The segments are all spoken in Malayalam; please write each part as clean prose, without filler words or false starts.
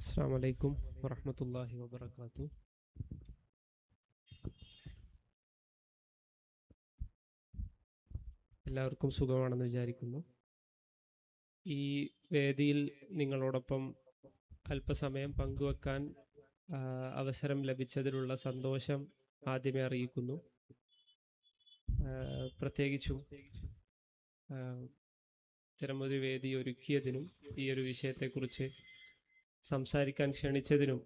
അസ്സലാമു അലൈക്കും വറഹ്മത്തുള്ളാഹി വബറകാതുഹു. എല്ലാവർക്കും സുഖമാണെന്ന് വിചാരിക്കുന്നു. ഈ വേദിയിൽ നിങ്ങളോടൊപ്പം അല്പസമയം പങ്കുവെക്കാൻ അവസരം ലഭിച്ചതിലുള്ള സന്തോഷം ആദ്യമേ അറിയിക്കുന്നു. പ്രത്യേകിച്ചും ഇത്തരമൊരു വേദി ഒരുക്കിയതിനും ഈ ഒരു വിഷയത്തെക്കുറിച്ച് സംസാരിക്കാൻ ക്ഷണിച്ചതിനും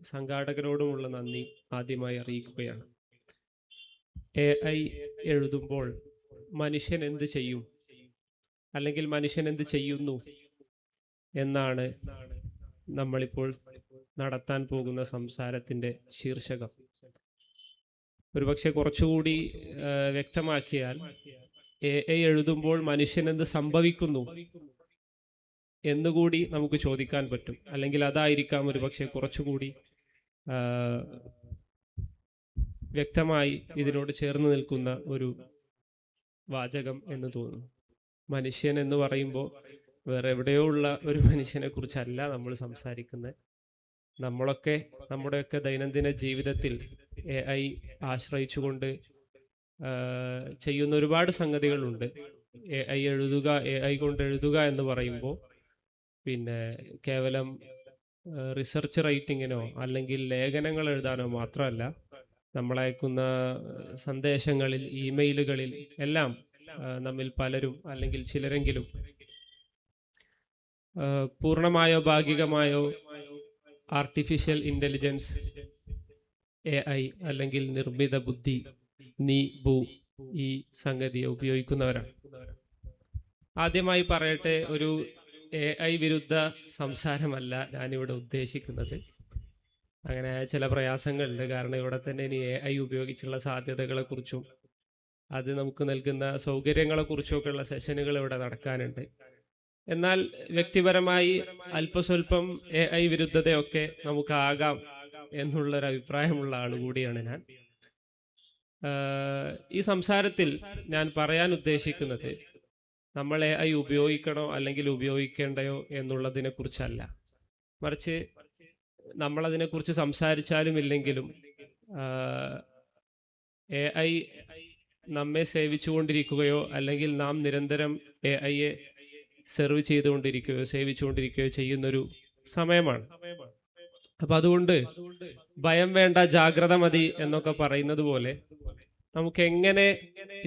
സംഘാടകരോടുമുള്ള നന്ദി ആദ്യമായി അറിയിക്കുകയാണ്. AI എഴുതുമ്പോൾ മനുഷ്യൻ എന്ത് ചെയ്യും, അല്ലെങ്കിൽ മനുഷ്യൻ എന്ത് ചെയ്യുന്നു എന്നാണ് നമ്മളിപ്പോൾ നടത്താൻ പോകുന്ന സംസാരത്തിൻ്റെ ശീർഷകം. ഒരുപക്ഷെ കുറച്ചുകൂടി വ്യക്തമാക്കിയാൽ, AI എഴുതുമ്പോൾ മനുഷ്യൻ എന്ത് സംഭവിക്കുന്നു എന്നുകൂടി നമുക്ക് ചോദിക്കാൻ പറ്റും. അല്ലെങ്കിൽ അതായിരിക്കാം ഒരുപക്ഷെ കുറച്ചുകൂടി വ്യക്തമായി ഇതിനോട് ചേർന്ന് നിൽക്കുന്ന ഒരു വാചകം എന്ന് തോന്നുന്നു. മനുഷ്യൻ എന്ന് പറയുമ്പോൾ വേറെ എവിടെയോ ഉള്ള ഒരു മനുഷ്യനെ കുറിച്ചല്ല നമ്മൾ സംസാരിക്കുന്നത്. നമ്മുടെയൊക്കെ ദൈനംദിന ജീവിതത്തിൽ AI ആശ്രയിച്ചുകൊണ്ട് ചെയ്യുന്ന ഒരുപാട് സംഗതികളുണ്ട്. AI എഴുതുക, AI കൊണ്ട് എഴുതുക എന്ന് പറയുമ്പോൾ പിന്നെ കേവലം റിസർച്ച് റൈറ്റിങ്ങിനോ അല്ലെങ്കിൽ ലേഖനങ്ങൾ എഴുതാനോ മാത്രമല്ല, നമ്മളയക്കുന്ന സന്ദേശങ്ങളിൽ, ഇമെയിലുകളിൽ എല്ലാം നമ്മിൽ പലരും അല്ലെങ്കിൽ ചിലരെങ്കിലും പൂർണ്ണമായോ ഭാഗികമായോ ആർട്ടിഫിഷ്യൽ ഇൻ്റലിജൻസ്, AI അല്ലെങ്കിൽ നിർമ്മിത ബുദ്ധി, ഈ സംഗതിയെ ഉപയോഗിക്കുന്നവരാണ്. ആദ്യമായി പറയട്ടെ, ഒരു AI വിരുദ്ധ സംസാരമല്ല ഞാനിവിടെ ഉദ്ദേശിക്കുന്നത്. അങ്ങനെ ചില പ്രയാസങ്ങളുണ്ട്. കാരണം ഇവിടെ തന്നെ ഇനി AI ഉപയോഗിച്ചുള്ള സാധ്യതകളെക്കുറിച്ചും അത് നമുക്ക് നൽകുന്ന സൗകര്യങ്ങളെക്കുറിച്ചുമൊക്കെ ഉള്ള സെഷനുകൾ ഇവിടെ നടക്കാനുണ്ട്. എന്നാൽ വ്യക്തിപരമായി അല്പസ്വല്പം AI വിരുദ്ധതയൊക്കെ നമുക്കാകാം എന്നുള്ളൊരു അഭിപ്രായമുള്ള ആൾ കൂടിയാണ് ഞാൻ. ഈ സംസാരത്തിൽ ഞാൻ പറയാൻ ഉദ്ദേശിക്കുന്നത് നമ്മൾ AI ഉപയോഗിക്കണോ അല്ലെങ്കിൽ ഉപയോഗിക്കേണ്ടയോ എന്നുള്ളതിനെ കുറിച്ചല്ല. മറിച്ച് നമ്മളതിനെക്കുറിച്ച് സംസാരിച്ചാലും ഇല്ലെങ്കിലും AI നമ്മെ സേവിച്ചുകൊണ്ടിരിക്കുകയോ അല്ലെങ്കിൽ നാം നിരന്തരം AI-യെ സെർവ് ചെയ്തുകൊണ്ടിരിക്കുകയോ സേവിച്ചുകൊണ്ടിരിക്കുകയോ ചെയ്യുന്നൊരു സമയമാണ്. അപ്പം അതുകൊണ്ട് ഭയം വേണ്ട, ജാഗ്രത മതി എന്നൊക്കെ പറയുന്നത് പോലെ നമുക്ക് എങ്ങനെ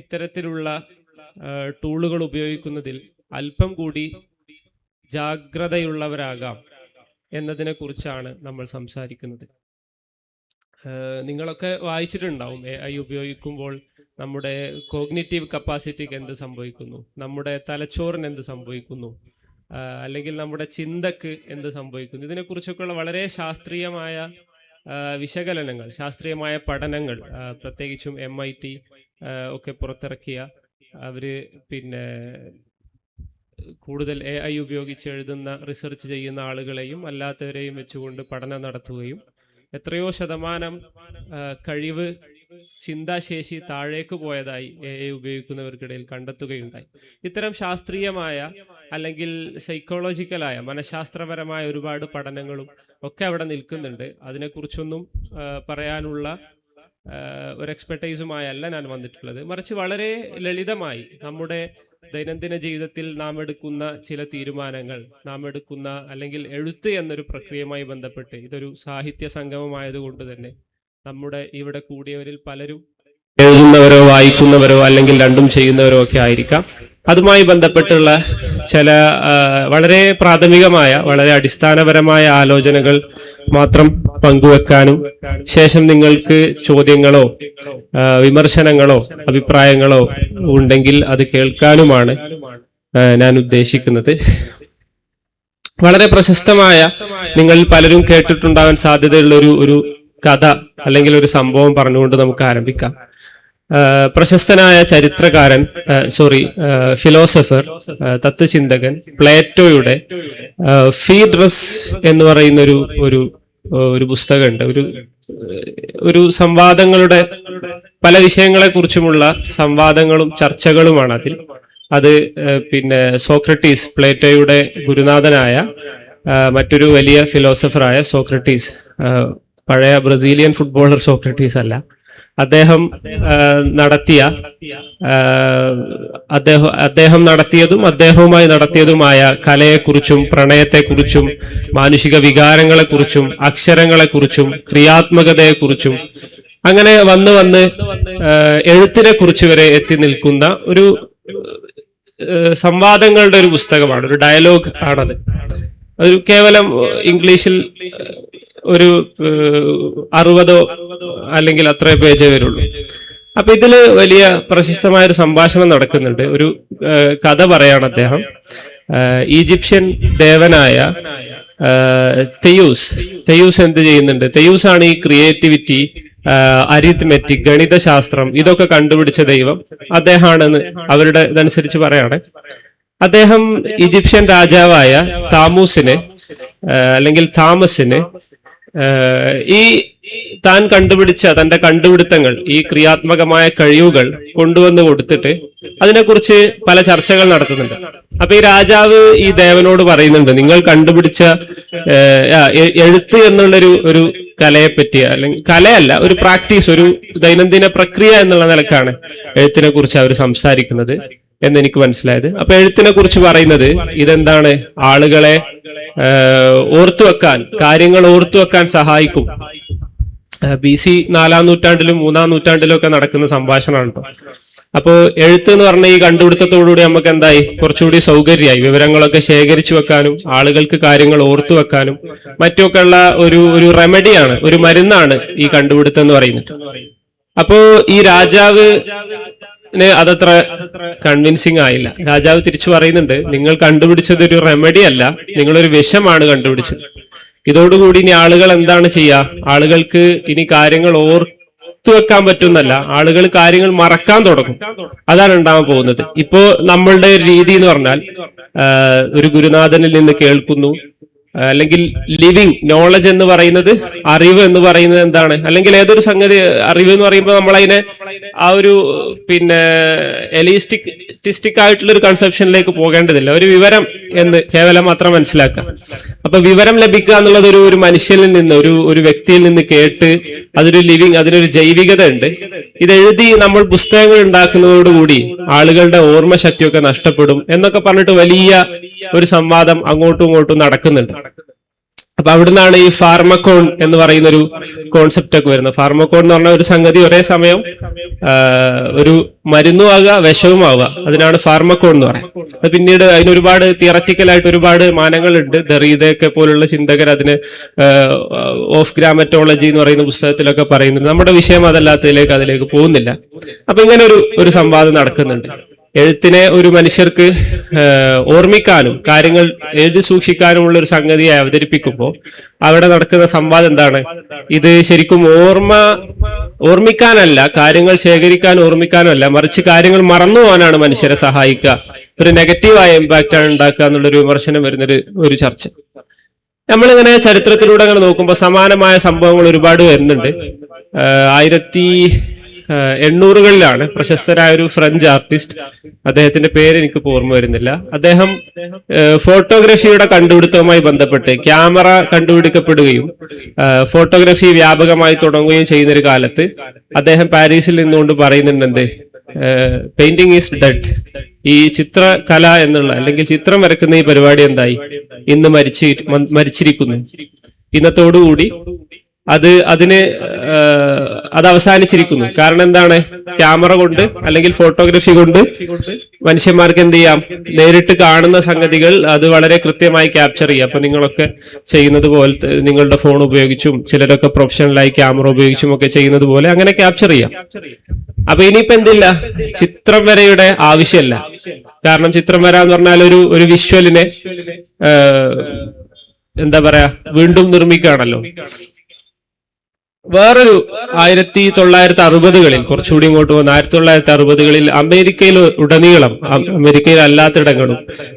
ഇത്തരത്തിലുള്ള ടൂളുകൾ ഉപയോഗിക്കുന്നതിൽ അല്പം കൂടി ജാഗ്രതയുള്ളവരാകാം എന്നതിനെ കുറിച്ചാണ് നമ്മൾ സംസാരിക്കുന്നത്. നിങ്ങളൊക്കെ വായിച്ചിട്ടുണ്ടാവും, AI ഉപയോഗിക്കുമ്പോൾ നമ്മുടെ കോഗ്നിറ്റീവ് കപ്പാസിറ്റിക്ക് എന്ത് സംഭവിക്കുന്നു, നമ്മുടെ തലച്ചോറിന് എന്ത് സംഭവിക്കുന്നു, അല്ലെങ്കിൽ നമ്മുടെ ചിന്തക്ക് എന്ത് സംഭവിക്കുന്നു. ഇതിനെക്കുറിച്ചൊക്കെയുള്ള വളരെ ശാസ്ത്രീയമായ വിശകലനങ്ങൾ, ശാസ്ത്രീയമായ പഠനങ്ങൾ, പ്രത്യേകിച്ചും MIT ഒക്കെ പുറത്തിറക്കിയ, അവർ പിന്നെ കൂടുതൽ AI ഉപയോഗിച്ച് എഴുതുന്ന, റിസർച്ച് ചെയ്യുന്ന ആളുകളെയും അല്ലാത്തവരെയും വെച്ചുകൊണ്ട് പഠനം നടത്തുകയും എത്രയോ ശതമാനം കഴിവ്, ചിന്താശേഷി താഴേക്ക് പോയതായി AI ഉപയോഗിക്കുന്നവർക്കിടയിൽ കണ്ടെത്തുകയുണ്ടായി. ഇത്തരം ശാസ്ത്രീയമായ അല്ലെങ്കിൽ സൈക്കോളജിക്കലായ, മനഃശാസ്ത്രപരമായ ഒരുപാട് പഠനങ്ങളും ഒക്കെ അവിടെ നിൽക്കുന്നുണ്ട്. അതിനെക്കുറിച്ചൊന്നും പറയാനുള്ള ഒരു എക്സ്പെർട്ടൈസുമായല്ല ഞാൻ വന്നിട്ടുള്ളത്. മറിച്ച് വളരെ ലളിതമായി നമ്മുടെ ദൈനംദിന ജീവിതത്തിൽ നാം എടുക്കുന്ന ചില തീരുമാനങ്ങൾ, നാം എടുക്കുന്ന അല്ലെങ്കിൽ എഴുത്ത് എന്നൊരു പ്രക്രിയയുമായി ബന്ധപ്പെട്ട്, ഇതൊരു സാഹിത്യ സംഗമമായതുകൊണ്ട് തന്നെ നമ്മുടെ ഇവിടെ കൂടിയവരിൽ പലരും എഴുതുന്നവരോ വായിക്കുന്നവരോ അല്ലെങ്കിൽ രണ്ടും ചെയ്യുന്നവരോ ഒക്കെ ആയിരിക്കാം. അതുമായി ബന്ധപ്പെട്ടുള്ള ചില വളരെ പ്രാഥമികമായ, വളരെ അടിസ്ഥാനപരമായ ആലോചനകൾ മാത്രം പങ്കുവെക്കാനും ശേഷം നിങ്ങൾക്ക് ചോദ്യങ്ങളോ വിമർശനങ്ങളോ അഭിപ്രായങ്ങളോ ഉണ്ടെങ്കിൽ അത് കേൾക്കാനുമാണ് ഞാൻ ഉദ്ദേശിക്കുന്നത്. വളരെ പ്രശസ്തമായ, നിങ്ങളിൽ പലരും കേട്ടിട്ടുണ്ടാവാൻ സാധ്യതയുള്ള ഒരു കഥ അല്ലെങ്കിൽ ഒരു സംഭവം പറഞ്ഞുകൊണ്ട് നമുക്ക് ആരംഭിക്കാം. പ്രശസ്തനായ ചരിത്രകാരൻ, ഫിലോസഫർ, തത്വചിന്തകൻ പ്ലേറ്റോയുടെ ഫീഡ്രസ് എന്ന് പറയുന്ന ഒരു പുസ്തകമുണ്ട്. ഒരു സംവാദങ്ങളുടെ, പല വിഷയങ്ങളെ കുറിച്ചുമുള്ള സംവാദങ്ങളും ചർച്ചകളുമാണ് അതിൽ. അത് പിന്നെ സോക്രട്ടീസ്, പ്ലേറ്റോയുടെ ഗുരുനാഥനായ മറ്റൊരു വലിയ ഫിലോസഫറായ സോക്രട്ടീസ്, പഴയ ബ്രസീലിയൻ ഫുട്ബോളർ സോക്രട്ടീസ് അല്ല, അദ്ദേഹം നടത്തിയതും അദ്ദേഹവുമായി നടത്തിയതുമായ കലയെക്കുറിച്ചും പ്രണയത്തെക്കുറിച്ചും മാനുഷിക വികാരങ്ങളെക്കുറിച്ചും അക്ഷരങ്ങളെക്കുറിച്ചും ക്രിയാത്മകതയെക്കുറിച്ചും അങ്ങനെ വന്ന് എഴുത്തിനെ കുറിച്ച് വരെ എത്തി നിൽക്കുന്ന ഒരു സംവാദങ്ങളുടെ ഒരു പുസ്തകമാണ്, ഒരു ഡയലോഗ് ആണത്. ഒരു കേവലം ഇംഗ്ലീഷിൽ ഒരു 60 അല്ലെങ്കിൽ അത്ര പേജേ വരുള്ളൂ. അപ്പൊ ഇതില് വലിയ പ്രശസ്തമായ ഒരു സംഭാഷണം നടക്കുന്നുണ്ട്. ഒരു കഥ പറയാണ് അദ്ദേഹം. ഈജിപ്ഷ്യൻ ദേവനായ തെയൂസ് എന്ത് ചെയ്യുന്നുണ്ട്? തെയൂസ് ആണ് ഈ ക്രിയേറ്റിവിറ്റി, അരിത്മെറ്റിക്, ഗണിതശാസ്ത്രം ഇതൊക്കെ കണ്ടുപിടിച്ച ദൈവം അദ്ദേഹമാണെന്ന് അവരുടെ ഇതനുസരിച്ച് പറയാണ്. അദ്ദേഹം ഈജിപ്ഷ്യൻ രാജാവായ താമൂസിന് അല്ലെങ്കിൽ താമസിന് ഈ താൻ കണ്ടുപിടിച്ച തന്റെ കണ്ടുപിടുത്തങ്ങൾ, ഈ ക്രിയാത്മകമായ കഴിവുകൾ കൊണ്ടുവന്ന് കൊടുത്തിട്ട് അതിനെക്കുറിച്ച് പല ചർച്ചകൾ നടത്തുന്നുണ്ട്. അപ്പൊ ഈ രാജാവ് ഈ ദേവനോട് പറയുന്നുണ്ട്, നിങ്ങൾ കണ്ടുപിടിച്ച എഴുത്ത് എന്നുള്ളൊരു കലയെപ്പറ്റി, അല്ലെങ്കിൽ കലയല്ല, ഒരു പ്രാക്ടീസ്, ഒരു ദൈനംദിന പ്രക്രിയ എന്നുള്ള നിലക്കാണ് എഴുത്തിനെ കുറിച്ച് അവർ സംസാരിക്കുന്നത് എന്നെനിക്ക് മനസ്സിലായത്. അപ്പൊ എഴുത്തിനെ കുറിച്ച് പറയുന്നത് ഇതെന്താണ്, ആളുകളെ ഓർത്തുവെക്കാൻ, കാര്യങ്ങൾ ഓർത്തുവെക്കാൻ സഹായിക്കും. BC 4-ാം നൂറ്റാണ്ടിലും 3-ാം നൂറ്റാണ്ടിലും ഒക്കെ നടക്കുന്ന സംഭാഷണമാണ് കേട്ടോ. അപ്പോ എഴുത്ത് എന്ന് പറഞ്ഞ ഈ കണ്ടുപിടുത്തത്തോടുകൂടി നമുക്ക് എന്തായി, കുറച്ചുകൂടി സൗകര്യമായി വിവരങ്ങളൊക്കെ ശേഖരിച്ചു വെക്കാനും ആളുകൾക്ക് കാര്യങ്ങൾ ഓർത്തു വെക്കാനും മറ്റുമൊക്കെ ഉള്ള ഒരു റെമഡിയാണ്, ഒരു മരുന്നാണ് ഈ കണ്ടുപിടുത്തം എന്ന് പറയുന്നത്. അപ്പോ ഈ രാജാവ് അതത്ര കൺവിൻസിങ് ആയില്ല. രാജാവ് തിരിച്ചു പറയുന്നുണ്ട്, നിങ്ങൾ കണ്ടുപിടിച്ചത് ഒരു റെമഡി അല്ല, നിങ്ങളൊരു വിഷമാണ് കണ്ടുപിടിച്ചത്. ഇതോടുകൂടി ഇനി ആളുകൾ എന്താണ് ചെയ്യുക? ആളുകൾക്ക് ഇനി കാര്യങ്ങൾ ഓർത്തുവെക്കാൻ പറ്റുന്നല്ല, ആളുകൾ കാര്യങ്ങൾ മറക്കാൻ തുടങ്ങും. അതാണ് ഉണ്ടാവാൻ പോകുന്നത്. ഇപ്പോ നമ്മളുടെ രീതി എന്ന് പറഞ്ഞാൽ ഒരു ഗുരുനാഥനിൽ നിന്ന് കേൾക്കുന്നു, അല്ലെങ്കിൽ ലിവിങ് നോളജ് എന്ന് പറയുന്നത്, അറിവ് എന്ന് പറയുന്നത് എന്താണ്, അല്ലെങ്കിൽ ഏതൊരു സംഗതി അറിവ് എന്ന് പറയുമ്പോൾ നമ്മളതിനെ ആ ഒരു എലിസ്റ്റിക് ആയിട്ടുള്ള ഒരു കൺസെപ്ഷനിലേക്ക് പോകേണ്ടതില്ല. ഒരു വിവരം എന്ന് കേവലം മാത്രം മനസ്സിലാക്കുക. അപ്പൊ വിവരം ലഭിക്കുക എന്നുള്ളത് ഒരു മനുഷ്യനിൽ നിന്ന്, ഒരു വ്യക്തിയിൽ നിന്ന് കേട്ട് അതൊരു ലിവിങ്, അതിനൊരു ജൈവികത ഉണ്ട്. ഇതെഴുതി നമ്മൾ പുസ്തകങ്ങൾ ഉണ്ടാക്കുന്നതോടുകൂടി ആളുകളുടെ ഓർമ്മശക്തിയൊക്കെ നഷ്ടപ്പെടും എന്നൊക്കെ പറഞ്ഞിട്ട് വലിയ ഒരു സംവാദം അങ്ങോട്ടും ഇങ്ങോട്ടും നടക്കുന്നുണ്ട്. അപ്പൊ അവിടുന്നാണ് ഈ ഫാർമക്കോൺ എന്ന് പറയുന്ന ഒരു കോൺസെപ്റ്റ് ഒക്കെ വരുന്നത്. ഫാർമക്കോൺ എന്ന് പറഞ്ഞ ഒരു സംഗതി ഒരേ സമയം ഒരു മരുന്നും ആവുക, വിഷവുമാവുക, അതിനാണ് ഫാർമക്കോൺ എന്ന് പറയുന്നത്. അത് പിന്നീട് അതിനൊരുപാട് തിയററ്റിക്കലായിട്ട് ഒരുപാട് മാനങ്ങളുണ്ട്. ദറീദയൊക്കെ പോലുള്ള ചിന്തകർ അതിന് ഓഫ് ഗ്രാമറ്റോളജി എന്ന് പറയുന്ന പുസ്തകത്തിലൊക്കെ പറയുന്നുണ്ട്. നമ്മുടെ വിഷയം അതിലേക്ക് പോകുന്നില്ല. അപ്പൊ ഇങ്ങനെ ഒരു സംവാദം നടക്കുന്നുണ്ട്. എഴുത്തിനെ ഒരു മനുഷ്യർക്ക് ഓർമ്മിക്കാനും കാര്യങ്ങൾ എഴുതി സൂക്ഷിക്കാനുമുള്ള ഒരു സംഗതിയെ അവതരിപ്പിക്കുമ്പോൾ അവിടെ നടക്കുന്ന സംവാദം എന്താണ്? ഇത് ശരിക്കും ഓർമ്മിക്കാനല്ല, കാര്യങ്ങൾ ശേഖരിക്കാനും ഓർമ്മിക്കാനും അല്ല, മറിച്ച് കാര്യങ്ങൾ മറന്നു പോകാനാണ് മനുഷ്യരെ സഹായിക്കുക, ഒരു നെഗറ്റീവായ ഇമ്പാക്റ്റ് ആണ് ഉണ്ടാക്കുക എന്നുള്ളൊരു വിമർശനം വരുന്നൊരു ചർച്ച. നമ്മളിങ്ങനെ ചരിത്രത്തിലൂടെ അങ്ങനെ നോക്കുമ്പോൾ സമാനമായ സംഭവങ്ങൾ ഒരുപാട് വരുന്നുണ്ട്. 1800-കളിലാണ് പ്രശസ്തരായ ഒരു ഫ്രഞ്ച് ആർട്ടിസ്റ്റ്, അദ്ദേഹത്തിന്റെ പേര് എനിക്ക് ഓർമ്മ വരുന്നില്ല. അദ്ദേഹം ഫോട്ടോഗ്രഫിയുടെ കണ്ടുപിടുത്തവുമായി ബന്ധപ്പെട്ട് ക്യാമറ കണ്ടുപിടിക്കപ്പെടുകയും ഫോട്ടോഗ്രഫി വ്യാപകമായി തുടങ്ങുകയും ചെയ്യുന്ന ഒരു കാലത്ത് അദ്ദേഹം പാരീസിൽ നിന്നുകൊണ്ട് പറയുന്നുണ്ട്, പെയിന്റിംഗ് ഈസ് ഡെഡ്. ഈ ചിത്രകല എന്നുള്ള, അല്ലെങ്കിൽ ചിത്രം വരക്കുന്ന ഈ പരിപാടി എന്തായി, ഇന്ന് മരിച്ചിരിക്കുന്നു. ഇന്നത്തോടുകൂടി അത് അവസാനിച്ചിരിക്കുന്നു. കാരണം എന്താണ്? ക്യാമറ കൊണ്ട് അല്ലെങ്കിൽ ഫോട്ടോഗ്രാഫി കൊണ്ട് മനുഷ്യന്മാർക്ക് എന്ത് ചെയ്യാം? നേരിട്ട് കാണുന്ന സംഗതികൾ അത് വളരെ കൃത്യമായി ക്യാപ്ചർ ചെയ്യാം. അപ്പൊ നിങ്ങളൊക്കെ ചെയ്യുന്നത് പോലത്തെ, നിങ്ങളുടെ ഫോൺ ഉപയോഗിച്ചും ചിലരൊക്കെ പ്രൊഫഷണലായി ക്യാമറ ഉപയോഗിച്ചും ഒക്കെ ചെയ്യുന്നത് പോലെ അങ്ങനെ ക്യാപ്ചർ ചെയ്യാം. അപ്പൊ ഇനിയിപ്പോ എന്തില്ല, ചിത്രം വരയുടെ ആവശ്യമല്ല. കാരണം ചിത്രം വര എന്ന് പറഞ്ഞാൽ ഒരു വിഷ്വലിനെ എന്താ പറയാ, വീണ്ടും നിർമ്മിക്കുകയാണല്ലോ. വേറൊരു 1960-കളിൽ, കുറച്ചുകൂടി ഇങ്ങോട്ട് പോകുന്ന 1960-കളിൽ അമേരിക്കയിൽ ഉടനീളം, അമേരിക്കയിൽ അല്ലാത്ത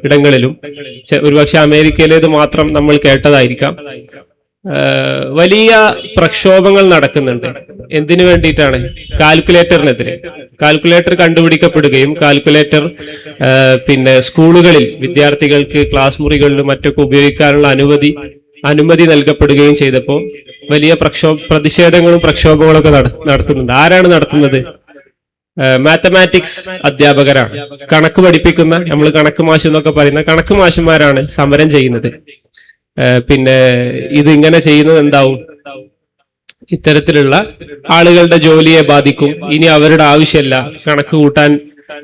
ഇടങ്ങളിലും, ഒരുപക്ഷെ അമേരിക്കയിലേത് മാത്രം നമ്മൾ കേട്ടതായിരിക്കാം, വലിയ പ്രക്ഷോഭങ്ങൾ നടക്കുന്നുണ്ട്. എന്തിനു വേണ്ടിയിട്ടാണ്? കാൽക്കുലേറ്ററിനെതിരെ. കാൽക്കുലേറ്റർ കണ്ടുപിടിക്കപ്പെടുകയും കാൽക്കുലേറ്റർ പിന്നെ സ്കൂളുകളിൽ വിദ്യാർത്ഥികൾക്ക് ക്ലാസ് മുറികളിലും മറ്റൊക്കെ ഉപയോഗിക്കാനുള്ള അനുമതി നൽകപ്പെടുകയും ചെയ്തപ്പോൾ വലിയ പ്രതിഷേധങ്ങളും പ്രക്ഷോഭങ്ങളും ഒക്കെ നടത്തുന്നുണ്ട്. ആരാണ് നടത്തുന്നത്? മാത്തമാറ്റിക്സ് അധ്യാപകരാണ്. കണക്ക് പഠിപ്പിക്കുന്ന, നമ്മൾ കണക്ക് മാഷ് എന്നൊക്കെ പറയുന്ന കണക്ക് മാഷന്മാരാണ് സമരം ചെയ്യുന്നത്. പിന്നെ ഇതിങ്ങനെ ചെയ്യുന്നത് എന്താവും? ഇത്തരത്തിലുള്ള ആളുകളുടെ ജോലിയെ ബാധിക്കും. ഇനി അവരുടെ ആവശ്യമില്ല കണക്ക് കൂട്ടാൻ,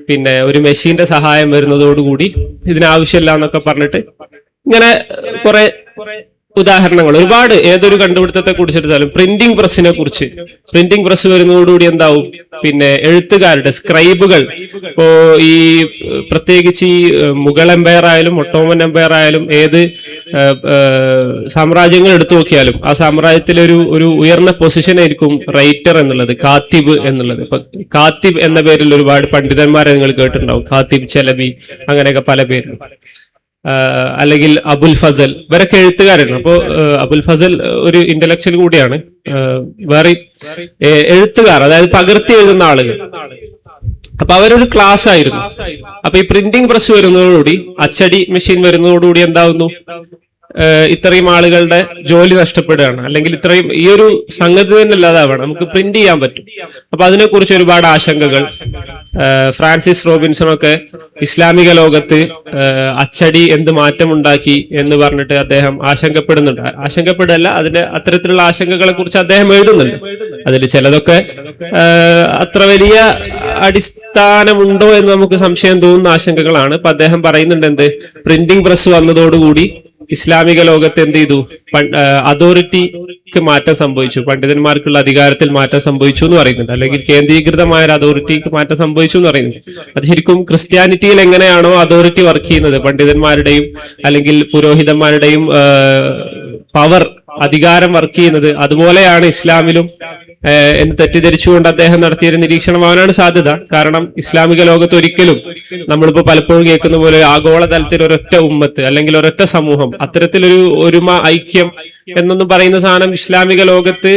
പിന്നെ ഒരു മെഷീന്റെ സഹായം വരുന്നതോടുകൂടി ഇതിനാവശ്യമില്ല എന്നൊക്കെ പറഞ്ഞിട്ട് ഇങ്ങനെ കുറെ ഉദാഹരണങ്ങൾ ഒരുപാട്. ഏതൊരു കണ്ടുപിടുത്തത്തെ കുറിച്ചെടുത്താലും പ്രിന്റിംഗ് പ്രസ് വരുന്നതോടുകൂടി എന്താവും? പിന്നെ എഴുത്തുകാരുടെ സ്ക്രൈബുകൾ, ഇപ്പോ ഈ പ്രത്യേകിച്ച് ഈ മുഗൾ എംപയർ ആയാലും ഒട്ടോമൻ എംപയർ ആയാലും ഏത് സാമ്രാജ്യങ്ങൾ എടുത്തു നോക്കിയാലും ആ സാമ്രാജ്യത്തിലെ ഒരു ഉയർന്ന പൊസിഷൻ ആയിരിക്കും റൈറ്റർ എന്നുള്ളത്, കാത്തിബ് എന്നുള്ളത്. ഇപ്പൊ കാത്തിബ് എന്ന പേരിൽ ഒരുപാട് പണ്ഡിതന്മാരെ നിങ്ങൾ കേട്ടിട്ടുണ്ടാവും. കാത്തിബ്, ചലബി, അങ്ങനെയൊക്കെ പല പേരും. അല്ലെങ്കിൽ അബുൽ ഫസൽ, ഇവരൊക്കെ എഴുത്തുകാരാണ്. അപ്പോ അബുൽ ഫസൽ ഒരു ഇന്റലക്ച്വൽ കൂടിയാണ്. വേറെ എഴുത്തുകാർ, അതായത് പകർത്തി എഴുതുന്ന ആളുകൾ. അപ്പൊ അവരൊരു ക്ലാസ് ആയിരുന്നു. അപ്പൊ ഈ പ്രിന്റിംഗ് പ്രസ് വരുന്നതോടുകൂടി, അച്ചടി മെഷീൻ വരുന്നതോടുകൂടി എന്താവുന്നു? ഇത്രയും ആളുകളുടെ ജോലി നഷ്ടപ്പെടുകയാണ്. അല്ലെങ്കിൽ ഇത്രയും ഈ ഒരു സംഗതി തന്നെ ഇല്ലാതാവണം. നമുക്ക് പ്രിന്റ് ചെയ്യാൻ പറ്റും. അപ്പൊ അതിനെക്കുറിച്ച് ഒരുപാട് ആശങ്കകൾ. ഫ്രാൻസിസ് റോബിൻസണൊക്കെ ഇസ്ലാമിക ലോകത്ത് അച്ചടി എന്ത് മാറ്റമുണ്ടാക്കി എന്ന് പറഞ്ഞിട്ട് അദ്ദേഹം ആശങ്കപ്പെടല്ല, അതിന്റെ അത്തരത്തിലുള്ള ആശങ്കകളെ കുറിച്ച് അദ്ദേഹം എഴുതുന്നുണ്ട്. അതിൽ ചിലതൊക്കെ അത്ര വലിയ അടിസ്ഥാനമുണ്ടോ എന്ന് നമുക്ക് സംശയം തോന്നുന്ന ആശങ്കകളാണ്. അപ്പൊ അദ്ദേഹം പറയുന്നുണ്ട് എന്ത്? പ്രിന്റിംഗ് പ്രസ് വന്നതോടുകൂടി ഇസ്ലാമിക ലോകത്ത് എന്ത് ചെയ്തു? അതോറിറ്റിക്ക് മാറ്റം സംഭവിച്ചു, പണ്ഡിതന്മാർക്കുള്ള അധികാരത്തിൽ മാറ്റം സംഭവിച്ചു എന്ന് പറയുന്നുണ്ട്. അല്ലെങ്കിൽ കേന്ദ്രീകൃതമായ ഒരു അതോറിറ്റിക്ക് മാറ്റം സംഭവിച്ചു എന്ന് പറയുന്നുണ്ട്. അത് ശരിക്കും ക്രിസ്ത്യാനിറ്റിയിൽ എങ്ങനെയാണോ അതോറിറ്റി വർക്ക് ചെയ്യുന്നത്, പണ്ഡിതന്മാരുടെയും അല്ലെങ്കിൽ പുരോഹിതന്മാരുടെയും പവർ, അധികാരം വർക്ക് ചെയ്യുന്നത്, അതുപോലെയാണ് ഇസ്ലാമിലും എന്ന് തെറ്റിദ്ധരിച്ചുകൊണ്ട് അദ്ദേഹം നടത്തിയൊരു നിരീക്ഷണമാവാനാണ് സാധ്യത. കാരണം ഇസ്ലാമിക ലോകത്ത് ഒരിക്കലും നമ്മളിപ്പോ പലപ്പോഴും കേൾക്കുന്ന പോലെ ആഗോളതലത്തിൽ ഒരൊറ്റ ഉമ്മത്ത് അല്ലെങ്കിൽ ഒരൊറ്റ സമൂഹം, അത്തരത്തിലൊരു ഒരുമ, ഐക്യം എന്നൊന്നും പറയുന്ന സാധനം ഇസ്ലാമിക ലോകത്ത്